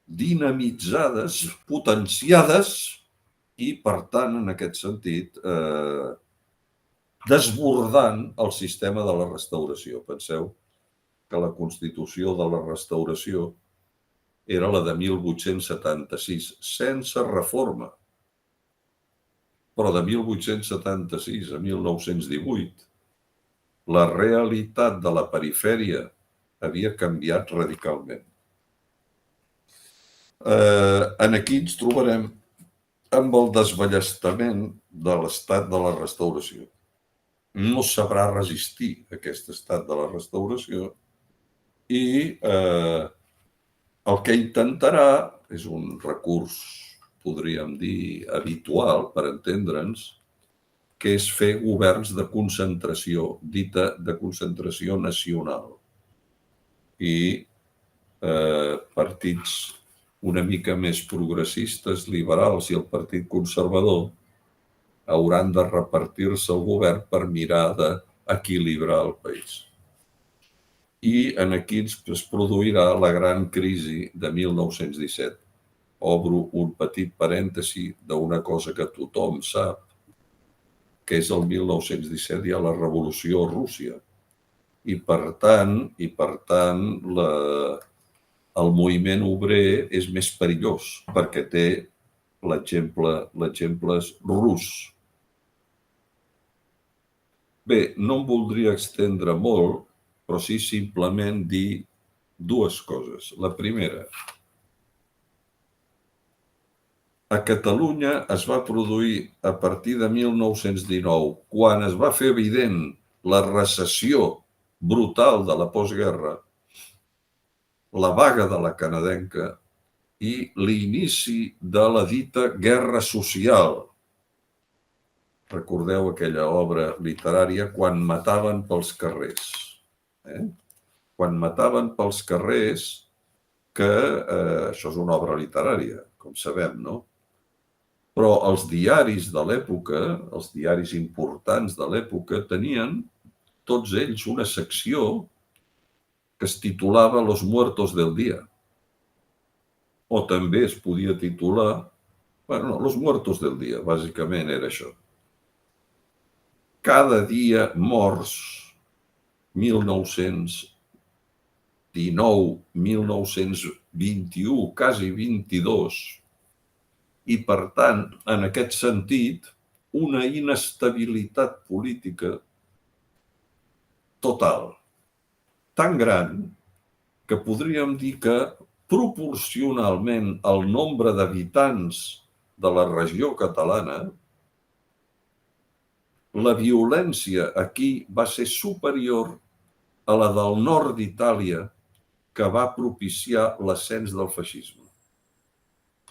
dinamitzades, potenciades i, per tant, en aquest sentit, desbordant el sistema de la restauració. Penseu que la Constitució de la Restauració era la de 1876, sense reforma. Però de 1876 a 1918, la realitat de la perifèria havia canviat radicalment. Aquí ens trobarem amb el desballestament de l'estat de la restauració. No sabrà resistir aquest estat de la restauració i el que intentarà és un recurs, podríem dir, habitual, per entendre'ns, que és fer governs de concentració, dita de concentració nacional. I partits una mica més progressistes, liberals i el Partit Conservador hauran de repartir-se el govern per mirar d'equilibrar el país. I aquí es produirà la gran crisi de 1917. Obro un petit parèntesi d'una cosa que tothom sap, que és el 1917 hi ha la Revolució a Rússia. I per tant, el moviment obrer és més perillós perquè té l'exemple rus. Bé, no em voldria estendre molt, però sí simplement dir dues coses. La primera, a Catalunya es va produir a partir de 1919, quan es va fer evident la recessió brutal de la postguerra, la vaga de la canadenca i l'inici de la dita guerra social. Recordeu aquella obra literària Quan mataven pels carrers. Quan mataven pels carrers, que això és una obra literària, com sabem, no? Però els diaris de l'època, els diaris importants de l'època, tenien tots ells una secció que es titulava Los muertos del día. O també es podia titular, Los muertos del día, bàsicament era això. Cada dia morts, 1919, 1921, quasi 22, i per tant, en aquest sentit, una inestabilitat política total, tan gran que podríem dir que proporcionalment al nombre d'habitants de la regió catalana, la violència aquí va ser superior a la del nord d'Itàlia, que va propiciar l'ascens del feixisme.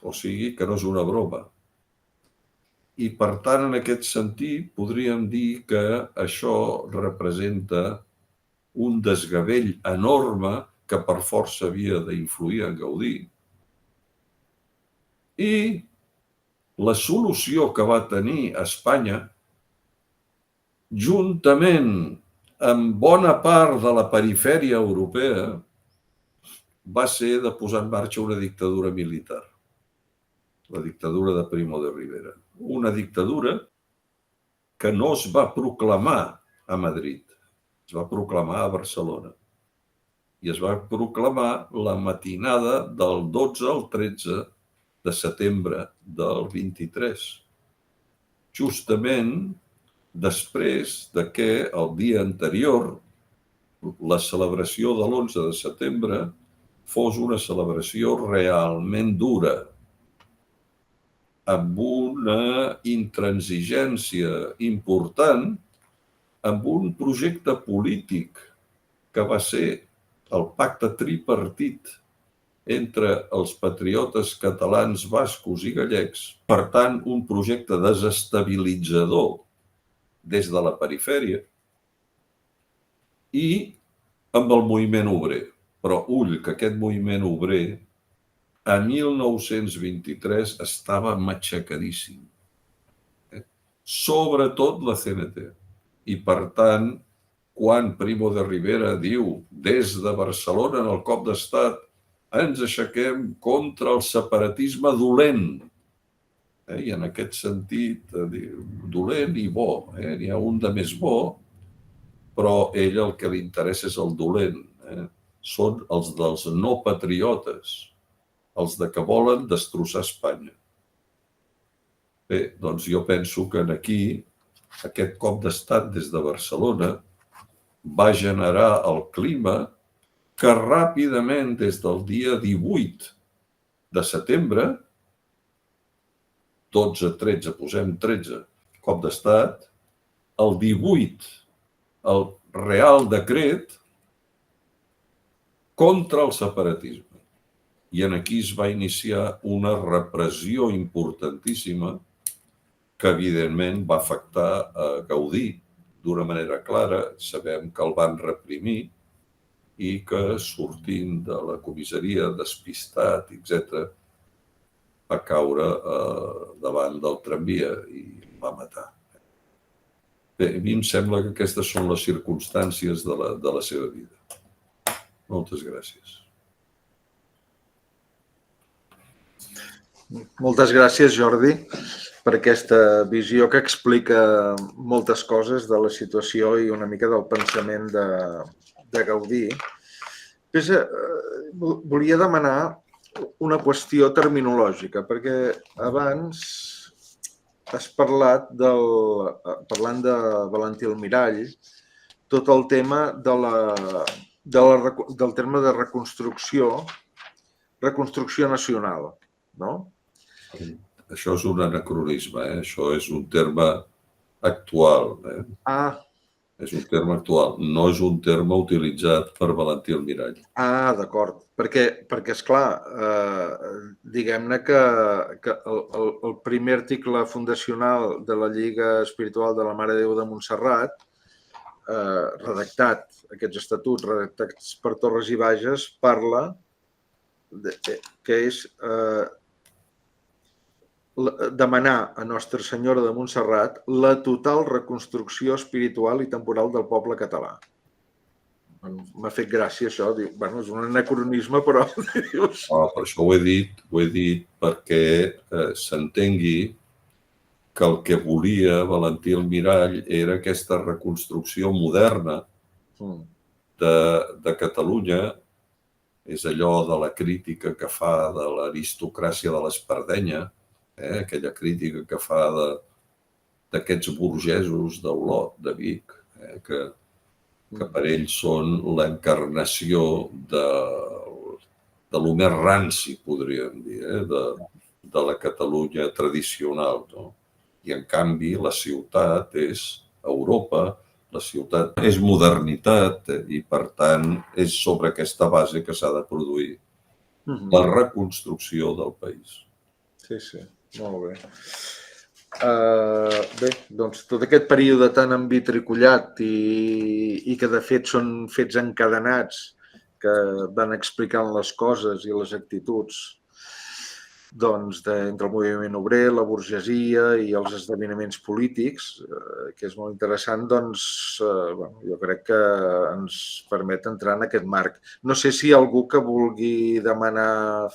O sigui que no és una broma. I per tant, en aquest sentit, podríem dir que això representa un desgavell enorme que per força havia d'influir en Gaudí. I la solució que va tenir Espanya, juntament amb bona part de la perifèria europea, va ser de posar en marxa una dictadura militar. La dictadura de Primo de Rivera. Una dictadura que no es va proclamar a Madrid, es va proclamar a Barcelona. i es va proclamar la matinada del 12 al 13 de setembre del 23, justament després de que el dia anterior la celebració de l'11 de setembre fos una celebració realment dura, amb una intransigència important, amb un projecte polític que va ser el pacte tripartit entre els patriotes catalans, bascos i gallecs, per tant, un projecte desestabilitzador des de la perifèria, i amb el moviment obrer. Però ull, que aquest moviment obrer a 1923 estava matxacadíssim. Sobretot la CNT. I per tant, quan Primo de Rivera diu des de Barcelona en el cop d'estat ens aixequem contra el separatisme dolent, i en aquest sentit, dolent i bo, n'hi ha un de més bo, però ell el que li interessa és el dolent. Són els dels no patriotes, els de que volen destrossar Espanya. Bé, doncs jo penso que aquí aquest cop d'estat des de Barcelona va generar el clima que ràpidament, des del dia 18 de setembre, 12, 13, posem 13, cop d'estat, el 18, el Real Decret contra el separatisme. I aquí es va iniciar una repressió importantíssima que, evidentment, va afectar a Gaudí d'una manera clara. Sabem que el van reprimir i que, sortint de la comissaria despistat, etc., va caure davant del tramvia i el va matar. Bé, a mi em sembla que aquestes són les circumstàncies de la seva vida. Moltes gràcies. Moltes gràcies, Jordi, per aquesta visió que explica moltes coses de la situació i una mica del pensament de Gaudí. Volia demanar una qüestió terminològica, perquè abans has parlat, parlant de Valentí Almirall, tot el tema del terme de reconstrucció nacional, no? Això és un anacronisme, això és un terme actual. És un terme actual, no és un terme utilitzat per Valentí Almirall. D'acord, perquè esclar, diguem-ne que el primer article fundacional de la Lliga Espiritual de la Mare de Déu de Montserrat, redactat, aquests estatuts redactats per Torres i Bages, parla que és demanar a Nostra Senyora de Montserrat la total reconstrucció espiritual i temporal del poble català. M'ha fet gràcia això, és un anacronisme, però... Per això ho he dit perquè s'entengui que el que volia Valentí Almirall era aquesta reconstrucció moderna de Catalunya. És allò de la crítica que fa de l'aristocràcia de l'Espardenya, aquella crítica que fa d'aquests burgesos d'Olot, de Vic, que per ells són l'encarnació de lo més ranci, podríem dir, de la Catalunya tradicional. I, en canvi, la ciutat és Europa, la ciutat és modernitat i, per tant, és sobre aquesta base que s'ha de produir la reconstrucció del país. Sí, molt bé. Bé, doncs tot aquest període tan envitricollat i que de fet són fets encadenats que van explicant les coses i les actituds entre el moviment obrer, la burgesia i els esdeveniments polítics, que és molt interessant, jo crec que ens permet entrar en aquest marc. No sé si hi ha algú que vulgui demanar,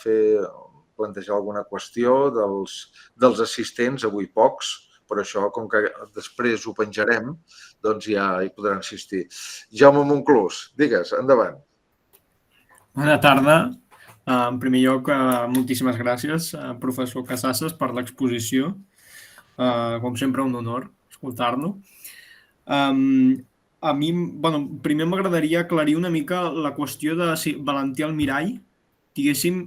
plantejar alguna qüestió dels assistents, avui pocs, però això, com que després ho penjarem, doncs ja hi podran assistir. Jaume Monclús, digues, endavant. Bona tarda. En primer lloc, moltíssimes gràcies, professor Casasses, per l'exposició. Com sempre, un honor escoltar-lo. A mi, primer m'agradaria aclarir una mica la qüestió de si Valentí Almirall, diguéssim,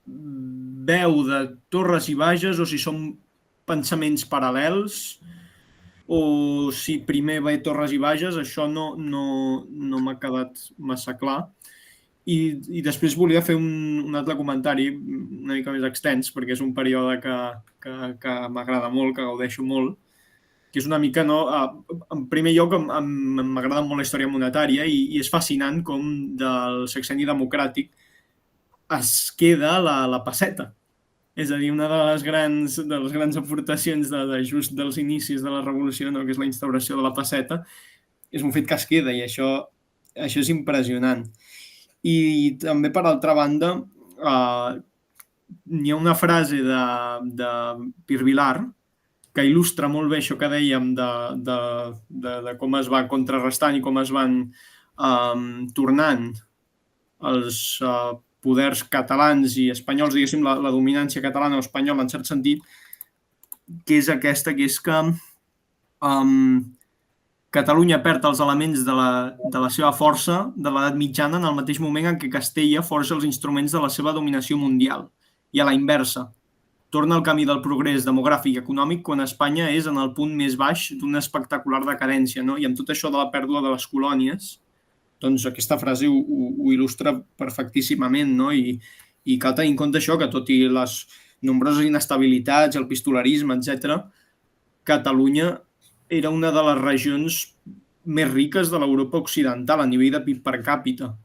veu de Torres i Bages o si són pensaments paral·lels o si primer ve Torres i Bages, això no m'ha quedat massa clar. I després volia fer un altre comentari una mica més extens, perquè és un període que m'agrada molt, que gaudeixo molt, que és una mica, no? En primer lloc, m'agrada molt la història monetària i és fascinant com del sexenni democràtic es queda la pesseta. És a dir, una de les grans aportacions just dels inicis de la revolució, no? Que és la instauració de la pesseta, és un fet que es queda i això és impressionant. I també, per altra banda, hi ha una frase de Pierre Vilar que il·lustra molt bé això que dèiem de com es va contrarrestant i com es van tornant els poders catalans i espanyols, diguéssim, la dominància catalana o espanyola en cert sentit, que és aquesta, que és que Catalunya perd els elements de la seva força de l'edat mitjana en el mateix moment en què Castella forja els instruments de la seva dominació mundial. I a la inversa, torna al camí del progrés demogràfic i econòmic quan Espanya és en el punt més baix d'una espectacular decadència, no? I amb tot això de la pèrdua de les colònies, doncs aquesta frase ho il·lustra perfectíssimament, no? I cal tenir en compte això, que tot i les nombroses inestabilitats, el pistolarisme, etc., Catalunya era una de les regions més riques de l'Europa occidental a nivell de PIB per càpita.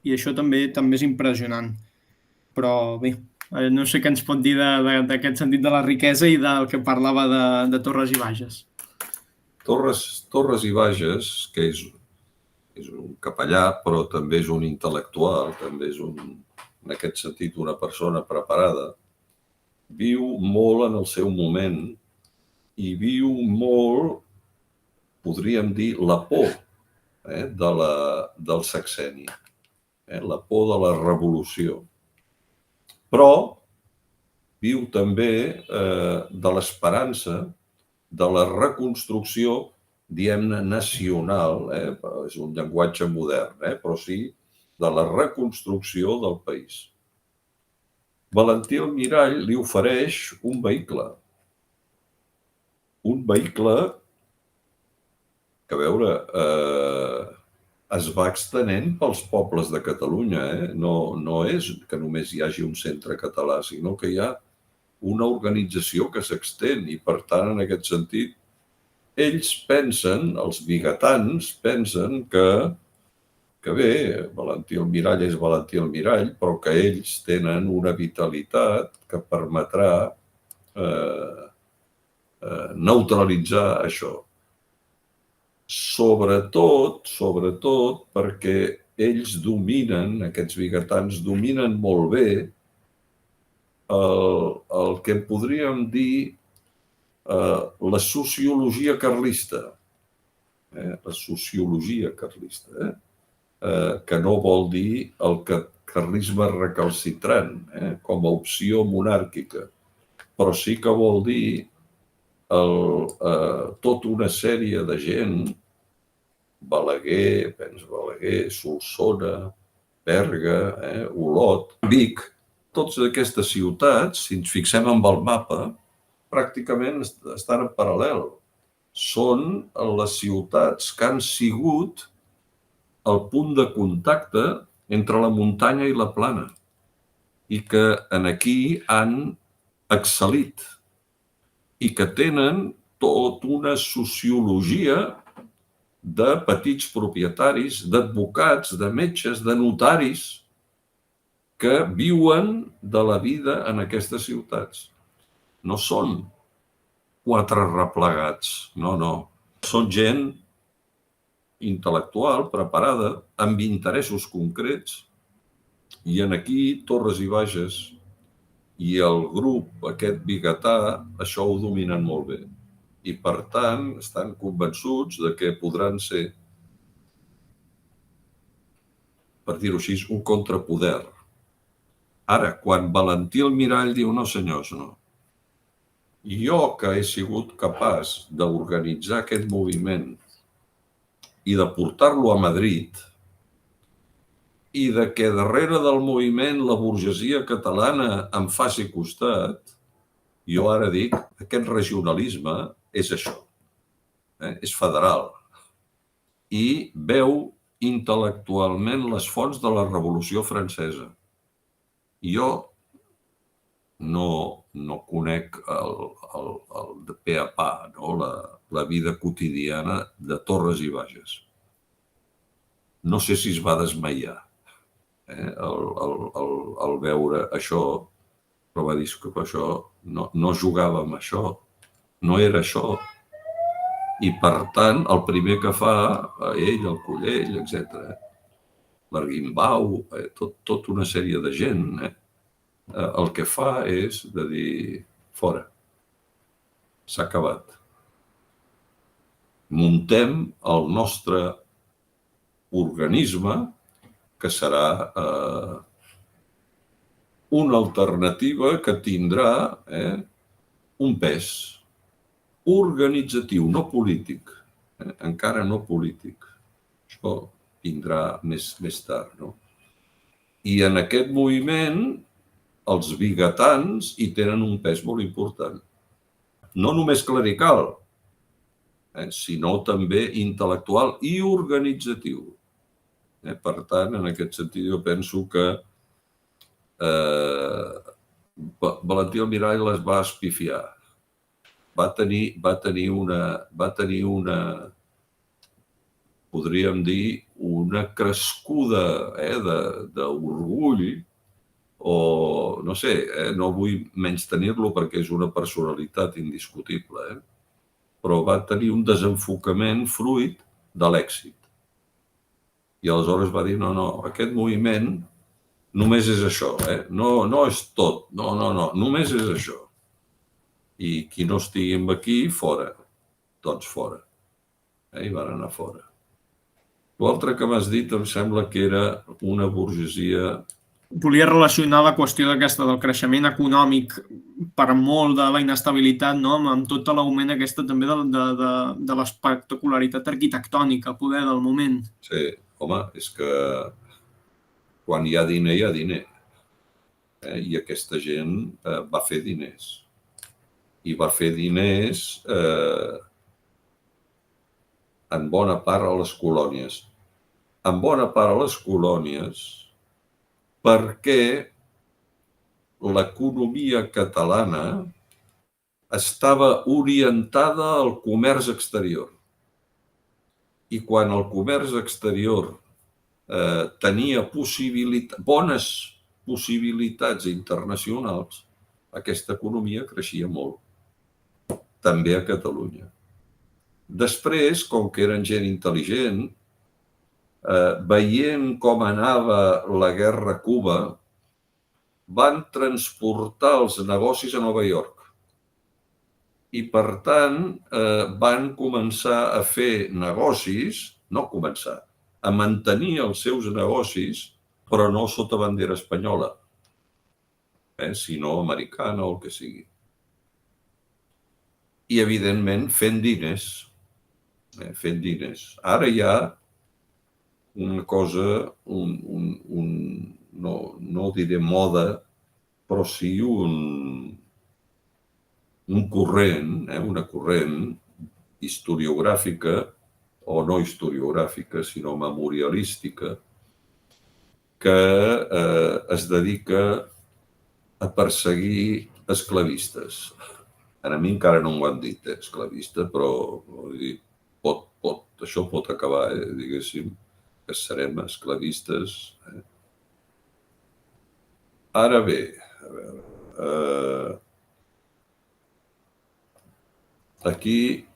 I això també és impressionant. Però bé, no sé què ens pot dir d'aquest sentit de la riquesa i del que parlava de Torres i Bages. Torres i Bages, que és un capellà, però també és un intel·lectual, també és, en aquest sentit, una persona preparada, viu molt en el seu moment i viu molt, podríem dir, la por del sexenni, la por de la revolució. Però viu també de l'esperança de la reconstrucció, diguem-ne, nacional, és un llenguatge modern, però sí de la reconstrucció del país. Valentí Almirall li ofereix un vehicle que, a veure, es va extenent pels pobles de Catalunya. No és que només hi hagi un centre català, sinó que hi ha una organització que s'extén i, per tant, en aquest sentit, ells pensen, els vigatans pensen que bé, Valentí Almirall és Valentí Almirall, però que ells tenen una vitalitat que permetrà neutralitzar això. Sobretot perquè ells dominen, aquests vigatans dominen molt bé el que podríem dir la sociologia carlista. La sociologia carlista, que no vol dir el carlisme recalcitrant com a opció monàrquica, però sí que vol dir tota una sèrie de gent, Balaguer, Solsona, Berga, Olot, Vic, totes aquestes ciutats, si ens fixem en el mapa, pràcticament estan en paral·lel. Són les ciutats que han sigut el punt de contacte entre la muntanya i la plana i que aquí han excel·lit i que tenen tota una sociologia de petits propietaris, d'advocats, de metges, de notaris que viuen de la vida en aquestes ciutats. No són 4 replegats, no. Són gent intel·lectual, preparada, amb interessos concrets, i aquí Torres i Bages i el grup aquest vigatà això ho dominen molt bé. I, per tant, estan convençuts de que podran ser per dir-ho així, un contrapoder. Ara, quan Valentí Almirall diu no senyors, no. Jo que he sigut capaç d'organitzar aquest moviment i de portar-lo a Madrid i de que darrere del moviment la burgesia catalana em faci costat, jo ara dic, aquest regionalisme és això, és federal i veu intel·lectualment les fonts de la Revolució Francesa. Jo no conec el de pe a pa, no? La vida quotidiana de Torres i Bages. No sé si es va desmaiar al veure això, però va dir que això no jugava amb això, no era això. I, per tant, el primer que fa, ell, el Collell, etc., l'Arguimbau, tota una sèrie de gent, el que fa és de dir, fora, s'ha acabat. Muntem el nostre organisme, que serà una alternativa que tindrà un pes organitzatiu, no polític, encara no polític. Això vindrà més tard, no? I en aquest moviment els vigatans hi tenen un pes molt important. No només clerical, sinó també intel·lectual i organitzatiu. Per tant, en aquest sentit, jo penso que Valentí Almirall les va espifiar. Va tenir una, podríem dir, una crescuda d'orgull, o no sé, no vull menystenir-lo perquè és una personalitat indiscutible, però va tenir un desenfocament fruit de l'èxit. I aleshores va dir, no, aquest moviment només és això, no és tot, no, només és això. I qui no estigui aquí, fora. Doncs fora. I van anar fora. L'altre que m'has dit em sembla que era una burgesia... Volia relacionar la qüestió d'aquesta del creixement econòmic per molt de la inestabilitat, no? Amb tot l'augment aquesta també de l'espectacularitat arquitectònica, poder del moment. Sí, home, és que quan hi ha diner, hi ha diner. I aquesta gent va fer diners. I va fer diners en bona part a les colònies. En bona part a les colònies perquè l'economia catalana estava orientada al comerç exterior. I quan el comerç exterior tenia bones possibilitats internacionals, aquesta economia creixia molt, també a Catalunya. Després, com que eren gent intel·ligent, veient com anava la guerra a Cuba, van transportar els negocis a Nova York. I, per tant, van començar a fer negocis, a mantenir els seus negocis, però no sota bandera espanyola, sinó americana o el que sigui. I, evidentment, fent diners. Ara hi ha una cosa, no diré moda, però sí un corrent, una corrent historiogràfica, o no historiogràfica, sinó memorialística, que es dedica a perseguir esclavistes. A mi encara no m'ho han dit, esclavista, però això pot acabar, diguéssim, que serem esclavistes. Ara bé, aquí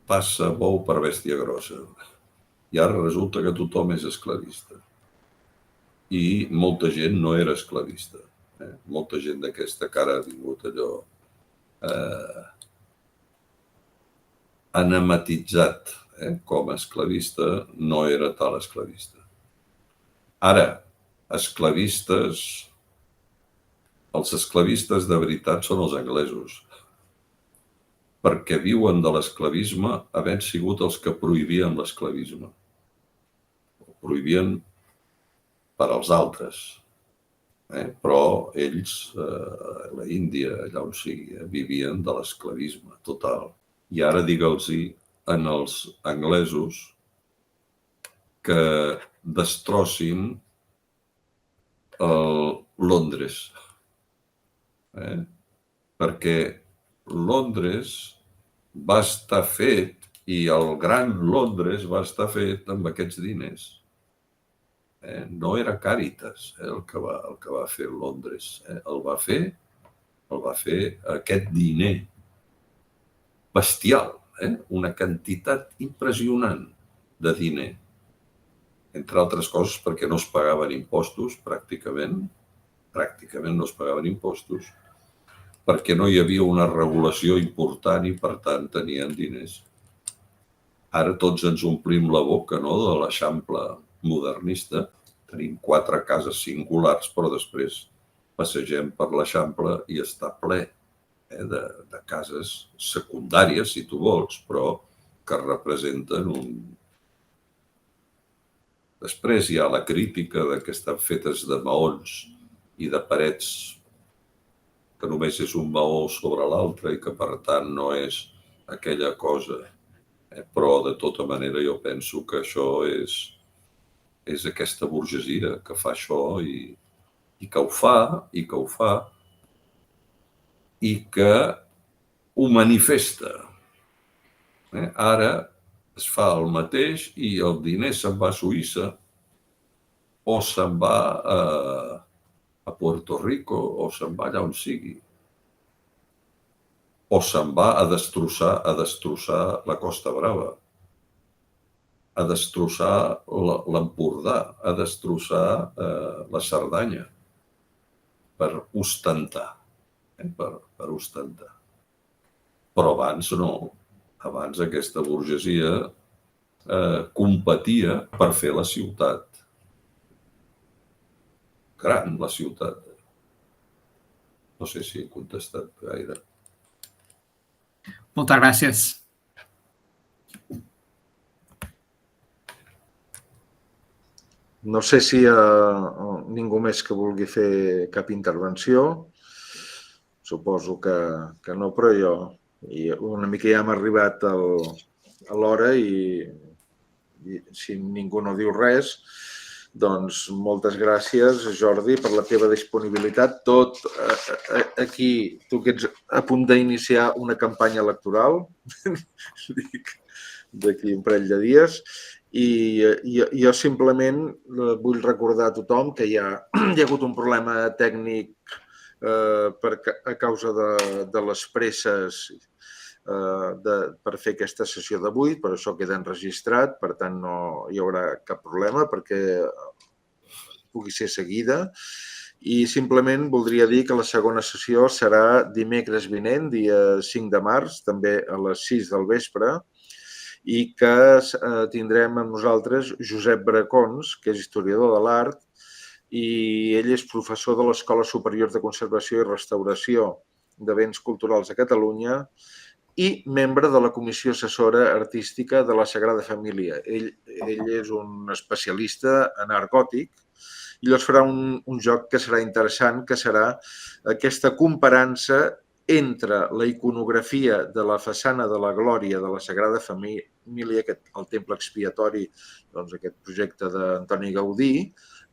passa bou per bèstia grossa. I ara resulta que tothom és esclavista. I molta gent no era esclavista. Molta gent d'aquesta que ara ha vingut allò anematitzat com a esclavista, no era tal esclavista. Ara, esclavistes... Els esclavistes de veritat són els anglesos, perquè viuen de l'esclavisme havent sigut els que prohibien l'esclavisme. Ho prohibien per als altres, però ells, a la Índia, allà on sigui, vivien de l'esclavisme total. I ara digue'ls-hi als anglesos que destrossin Londres, perquè Londres va estar fet, i el gran Londres va estar fet amb aquests diners. No era Càritas el que va fer Londres. El va fer aquest diner bestial, una quantitat impressionant de diner. Entre altres coses perquè no es pagaven impostos, pràcticament no es pagaven impostos, perquè no hi havia una regulació important i, per tant, tenien diners. Ara tots ens omplim la boca, no?, de l'Eixample modernista. Tenim 4 cases singulars, però després passegem per l'Eixample i està ple de cases secundàries, si tu vols, però que representen un... Després hi ha la crítica de que estan fetes de maons i de parets que només és un maó sobre l'altre i que, per tant, no és aquella cosa. Però, de tota manera, jo penso que això és aquesta burgesia que fa això i que ho fa, i que ho manifesta. Ara es fa el mateix i el diner se'n va a Suïssa o se'n va a Puerto Rico o se'n va allà on sigui. O se'n va a destrossar la Costa Brava, a destrossar l'Empordà, a destrossar la Cerdanya per ostentar, per ostentar. Però abans no. Abans aquesta burgesia competia per fer la ciutat. Gran, la ciutat. No sé si he contestat gaire. Moltes gràcies. No sé si hi ha ningú més que vulgui fer cap intervenció. Suposo que no, però jo una mica ja hem arribat a l'hora i si ningú no diu res, doncs moltes gràcies, Jordi, per la teva disponibilitat. Tot aquí, tu que ets a punt d'iniciar una campanya electoral, d'aquí un parell de dies, i jo simplement vull recordar a tothom que hi ha hagut un problema tècnic a causa de les presses per fer aquesta sessió d'avui, però això queda enregistrat, per tant no hi haurà cap problema perquè pugui ser seguida. I simplement voldria dir que la segona sessió serà dimecres vinent, dia 5 de març, també a les 6 del vespre, i que tindrem amb nosaltres Josep Bracons, que és historiador de l'art, i ell és professor de l'Escola Superior de Conservació i Restauració de Béns Culturals de Catalunya i membre de la Comissió Assessora Artística de la Sagrada Família. Ell és un especialista en art gòtic i llavors farà un joc que serà interessant, que serà aquesta comparança entre la iconografia de la façana de la Glòria de la Sagrada Família, el temple expiatori, doncs aquest projecte d'Antoni Gaudí,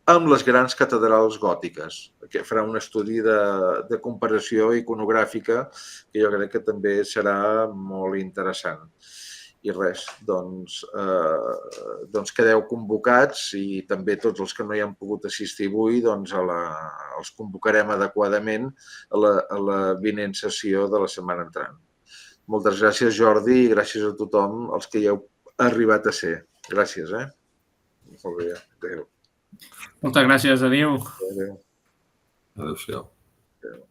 amb les grans catedrals gòtiques. Farà un estudi de comparació iconogràfica que jo crec que també serà molt interessant. I res, doncs quedeu convocats i també tots els que no hi han pogut assistir avui els convocarem adequadament a la vinent sessió de la setmana entrant. Moltes gràcies, Jordi, i gràcies a tothom els que hi heu arribat a ser. Gràcies, Molt bé, adéu. Moltes gràcies, adéu. Adéu. Adéu-siau. Adéu.